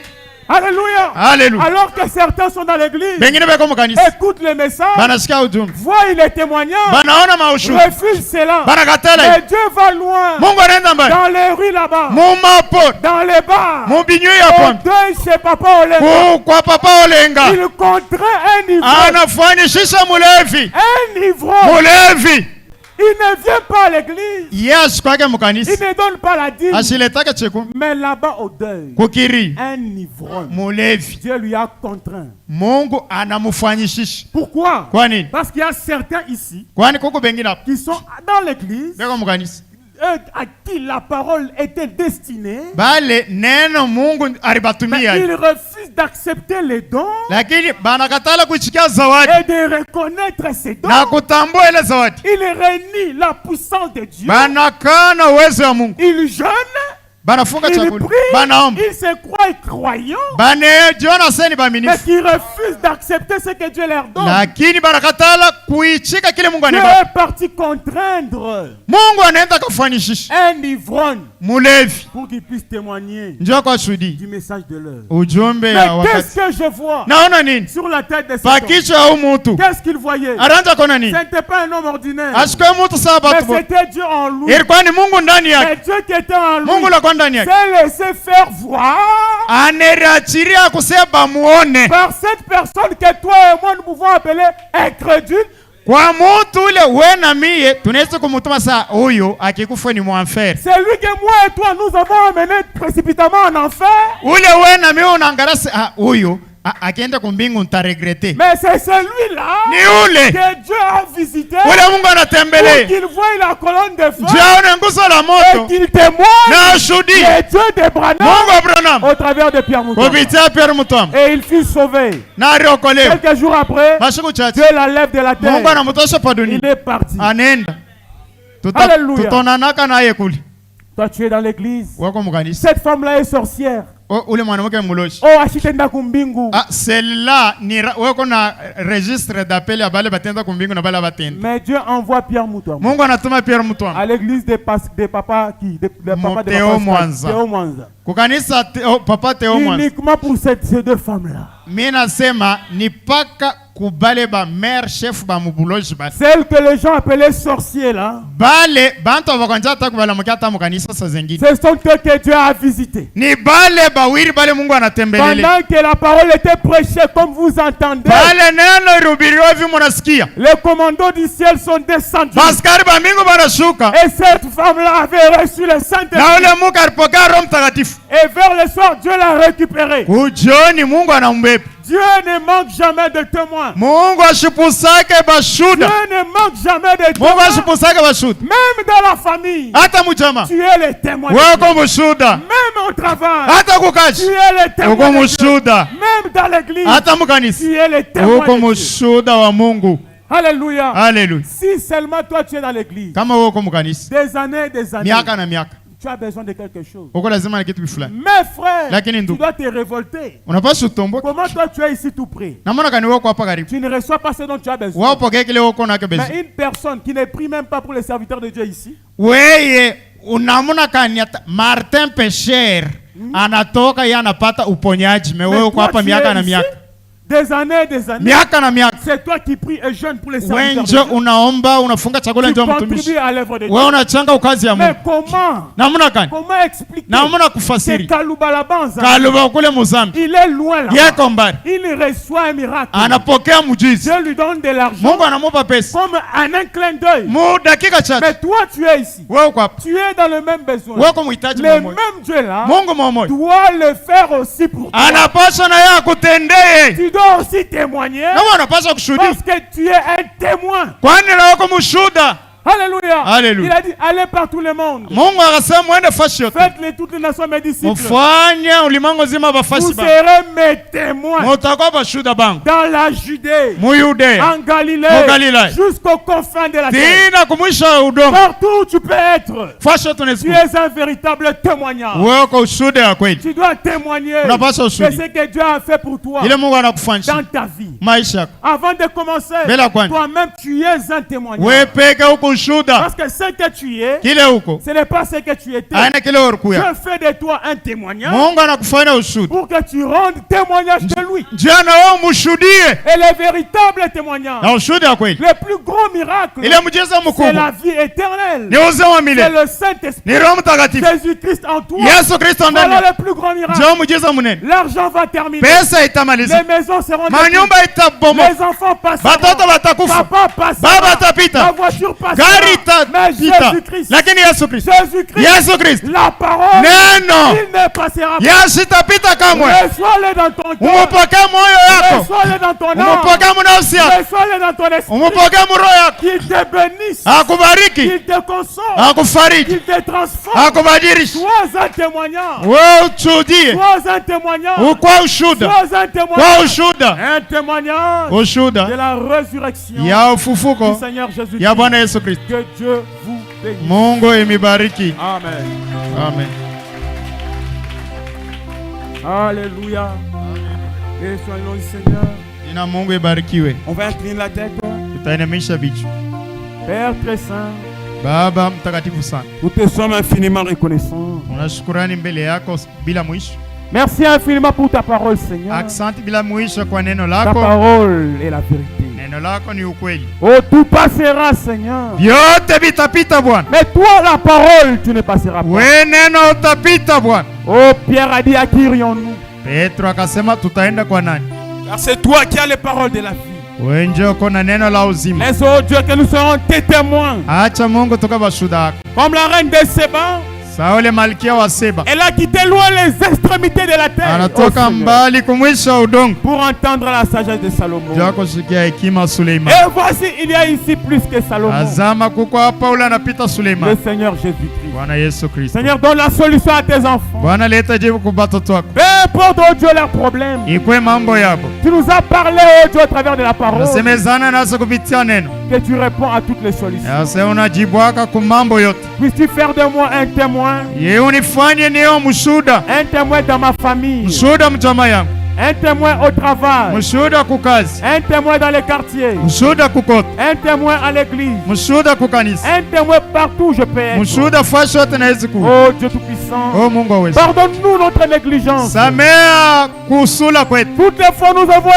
Alléluia. Alléluia. Alors que certains sont dans l'église, Bengine beko mukanisa. écoutent le message, Banasikia ujumbe. voient les témoignages, Banaona maushuhuda. refusent cela. Banakatala. Mais Dieu va loin, Mungu anaenda mbali. dans les rues là-bas, Mumapo. dans les bars, Mubinywe ya au pombe. deuil chez Papa Olenga. Kwa papa Olenga. Il contraint un ivrogne. Anafanyishisha mulevi. Un ivrogne. Mulevi. Il ne vient pas à l'église. Yes kwake Il mukanisa. ne donne pas la dîme. Ashiletaka cheku. Mais là-bas au deuil, Kukiri. un ivrogne. Mulevi. Dieu lui a contraint. Mungu anamufanyishisha. Pourquoi? Kwa nini? Parce qu'il y a certains ici Kwani kuko bengine hapo. qui sont dans l'église, Beko mukanisa. eux à qui la parole était destinée, Bale neno Mungu mais alibatumia. ils refusent d'accepter les dons Lakini banakatala kuchikia zawadi et de reconnaître ces dons. na kutambua ile zawadi. Ils renient la puissance de Dieu. Banakana uwezo wa Mungu. Ils jeûnent, Banafunga ils chakula. prient, Banaomba. ils se croient croyants, Banejiona seni mais baminifu. qui refusent d'accepter ce que Dieu leur donne. Lakini banakatala kuichika kile Mungu Dieu aneba. est parti contraindre Mungu anaenda kufanyishisha. un ivrogne Mulevi. pour qu'il puisse témoigner Njoo kwa shuhudi. du message de l'heure. Ujumbe ya Mais wakati. qu'est-ce que je vois Naona nini? sur la tête de cet homme? Pakicho au mutu. Qu'est-ce qu'il voyait? Aranja kona Ce nini? n'était pas un homme ordinaire, Ashikwe mutu sawa mais batu. c'était Dieu en lui. Ilikuwa ni Mungu ndani yake. Mais Dieu qui était en lui Mungu la kwa ndani yake. s'est laissé faire voir Anerachiria kusema muone. par cette personne que toi et moi nous pouvons appeler incrédule. Kwa mutu ule we na mie tunaweza kumutuma saa huyu akikufa ni mwanfer. C'est lui que moi et toi nous avons amené précipitamment en enfer. Ule we na mie unaangalia huyu akienda kumbingu ntaregrete. Mais c'est celui-là Ni ule. que Dieu a visité Ule Mungu pour anatembelea. qu'il voie la colonne de feu Jaone nguzo la et moto. qu'il témoigne Na ashudi. le Dieu de Branham Mungu Abraham. au travers de Pierre Mouton. Kupitia Pierre Mutom. Et il fut sauvé. Na aliokolewa. Quelques jours après, Mashiku chache. Dieu la lève de la Mungu terre. anamtosha pa dunia. Il est parti. Anenda. Hallelujah. Tutaonanaka naye kule. Toi, tu es dans l'église. Wako mkanisa. Cette femme-là est sorcière. Ule mwanamke muloshi. Oh, ashitenda kumbingu. Celle-là ni wako na registre d'appel ya bale batenda kumbingu na bale batenda. Mais Dieu envoie Pierre Mouton Mungu anatuma Pierre Mutom. à l'église de papa qui de papa de Théo papa Mwanza. Théo Mwanza. Kukanisa papa Théo Mwanza. Uniquement pour ces deux femmes-là. Mimi nasema ni paka kubale ba maire chef ba mubuloji basi. Celles que les gens appelaient sorciers là. Bale bantu abakanja hata kubala mukata mukanisa sa zengine. Ce sont eux que Dieu a visités. Ni bale bawiri bale Mungu anatembelele. Pendant que la parole était prêchée comme vous entendez, Bale neno rubiriwa vi munasikia. les commandos du ciel sont descendus. Baskari ba mingu banashuka. Et cette femme-là avait reçu le Na Saint-Esprit. ule Mungu alipokea Roho Mtakatifu. Et vers le soir, Dieu l'a récupéré. Ujoni Mungu anambeba. Dieu ne manque jamais de témoins. Mungu ashipusake bashuda. Dieu ne manque jamais de Mungu témoins. ashipusake bashuda. Même dans la famille, Hata mujama. tu es le témoin. de Wako Dieu. mushuda. Même au travail, Hata tu kukachi. es le témoin. Uko de Dieu. mushuda. Même dans l'église, Hata mukanisa. tu es le témoin. Uko de Dieu. mushuda wa Mungu. Alléluia. Hallelujah. Si seulement toi tu es dans l'église, Kama uko mukanisa. des années, Miaka na miaka. tu as besoin de quelque chose. Uko lazima na kitu fulani. Mais frère, Lakini tu ndugu. dois te révolter. Unapaswa utomboke. Comment toi tu es ici tout près? Namona kani wako hapa karibu. Tu ne reçois pas ce dont tu as besoin. Wao pokea kile wako nake besoin. Mais une personne qui ne prie même pas pour les serviteurs de Dieu ici, Weye unamuna kani Martin Pesher anatoka yeye anapata uponyaji. Wewe uko toi, hapa tu miaka es na ici? miaka. Des années, miaka na miaka. c'est toi qui pries et jeûnes pour les serviteurs de Wenje Dieu. unaomba, unafunga chakula, Tu ndio contribues mtumishi. à l'œuvre de Dieu. Wewe unachanga ukazi ya Mais Mungu. comment Namna gani? Comment expliquer Namna que kufasiri. Kalubalabanza, Kaluba kule Mozambique. il est loin là. Yeko mbali. Il reçoit un miracle. Anapokea muujiza. Dieu lui donne de l'argent Mungu anamupa pesa. comme en un clin d'œil. Mu dakika chache. Mais toi, tu es ici. Wewe uko hapa. Tu es dans le même besoin. Wewe uko mhitaji Le mmoja. même Dieu là Mungu mmoja. doit le faire aussi pour toi. Anapaswa na yeye akutendee. Tu dois aussi témoigner Na wewe unapaswa kushuhudia. parce que tu es un témoin. Kwani leo uko mshuhuda. Alléluia. Alléluia. Il a dit allez par tout le monde. Mungu akasema mwende fashi yote. Faites-les toutes les nations mes disciples. Mufanye ulimwengu zima Vous bafasi ba. serez mes témoins Mutakuwa bashuhuda bangu. dans la Judée, Mu Yudea. en Galilée, Au Galilée. jusqu'aux confins de la terre. Tina kumwisha udongo. Partout où tu peux être, Fashi yote tu unasiku. es un véritable témoignage. Wewe uko ushuhuda ya kweli. Tu dois témoigner Unapaswa de ushuhudia. ce que Dieu a fait pour toi Ile Mungu anakufanyisha dans ta vie. maisha yako. Avant de commencer, Mbele ya kwanza. toi-même tu es un témoignage. Wewe peke uko ushuhuda. Parce que ce que tu es, Kile uko. ce n'est pas ce que tu étais. Aina kile urkuya. Dieu fait de toi un témoignage Mungu anakufanya ushuhuda. pour que tu rendes témoignage de lui. Jana wewe umshuhudie. Et le véritable témoignage, Na ushuhuda ya kweli. le plus gros miracle, Ile muujiza c'est mkubwa. la vie éternelle. Ni uzima wa C'est milele. le Saint-Esprit. Ni Roho Mtakatifu. Jésus-Christ en toi. Yesu Kristo ndani. Voilà le plus grand miracle. Ndio muujiza munene. L'argent va terminer. Pesa itamaliza. Les maisons seront détruites. Manyumba itabomoka. Les enfants passeront. Batoto watakufa. Papa passera. Baba atapita. La voiture passera. Gari Mais itapita. Jésus-Christ, Lakini Yesu Kristo. Jésus-Christ, Yesu Kristo. la parole, Neno. il ne passera pas. Yesu itapita kamwe. Reçois-le dans ton cœur. Umupokee moyo yako. Reçois-le dans ton âme. Umupokee munafsi yako. Reçois-le dans ton esprit. Umupokee muroho yako. Qu'il te bénisse. Akubariki. Qu'il te console. Akufariji. Qu'il te transforme. Akubadilisha. Sois un témoignage. Wewe ushuhudie. Sois un témoignage. Ukwa ushuhuda. Sois un Kwa témoignage. ushuhuda. Un témoignage de Ushuhuda la résurrection ya du ufufuko Seigneur Jésus-Christ. ya Bwana Yesu Kristo. Que Dieu vous bénisse. Mungu imibariki. Amen. Amen. Alléluia. Et soyons le Seigneur. Jina Mungu ibarikiwe. On va incliner la tête. Tutainamisha vichwa. Père très saint, Baba mtakatifu sana, nous te sommes infiniment reconnaissants. tunashukurani mbele yako bila mwisho. Merci infiniment pour ta parole, Seigneur. Asante bila mwisho kwa neno Ta lako. parole est la vérité. Neno lako ni ukweli. Oh, tout passera, Seigneur. Vyote vitapita Bwana. Mais toi, la parole, tu ne passeras pas. We neno utapita Bwana. Oh, Pierre a dit, à qui irions-nous? Petro akasema tutaenda kwa nani? Car c'est toi qui as les paroles de la vie. We njoo uko na neno la uzima. Laisse, oh Dieu, que nous serons tes témoins. Acha Mungu tuka bashuhuda wako. Comme la reine de Séba, Saule malkia wa Seba elle a quitté loin les extrémités de la terre. Oh, anatoka Seigneur, mbali kumwisha udongo. pour entendre la sagesse de Salomon. Njoo kusikia hekima Suleiman. Et voici, il y a ici plus que Salomon. Azama kuko hapa ule anapita Le Suleiman. Seigneur Jésus-Christ. Bwana Yesu Kristo. Seigneur, donne la solution à tes enfants. Bwana leta jibu kwa watoto wako. Peu importe, oh Dieu, leurs problèmes. Ikwe mambo yako. Tu nous as parlé, oh Dieu, au travers de la parole. Nasemezana nasi kupitia neno. Que tu réponds à toutes les solutions. Yase unajibwaka ku mambo yote. Puisses-tu faire de moi un témoin? Ye unifanye niyo mshuhuda. Un témoin dans ma famille. Mshuhuda mjama yangu. Un témoin au travail. Mshuhuda kukazi. Un témoin dans les quartiers. Mshuhuda kukote. Un témoin à l'église. Mshuhuda kukanisa. Un témoin partout où je peux être. Mshuhuda fashi yote nawezi kuwa. Oh Dieu Tout-Puissant. Oh Mungu wewe. Pardonne-nous notre négligence. Samea kusula kwetu. Toutes les fois nous avons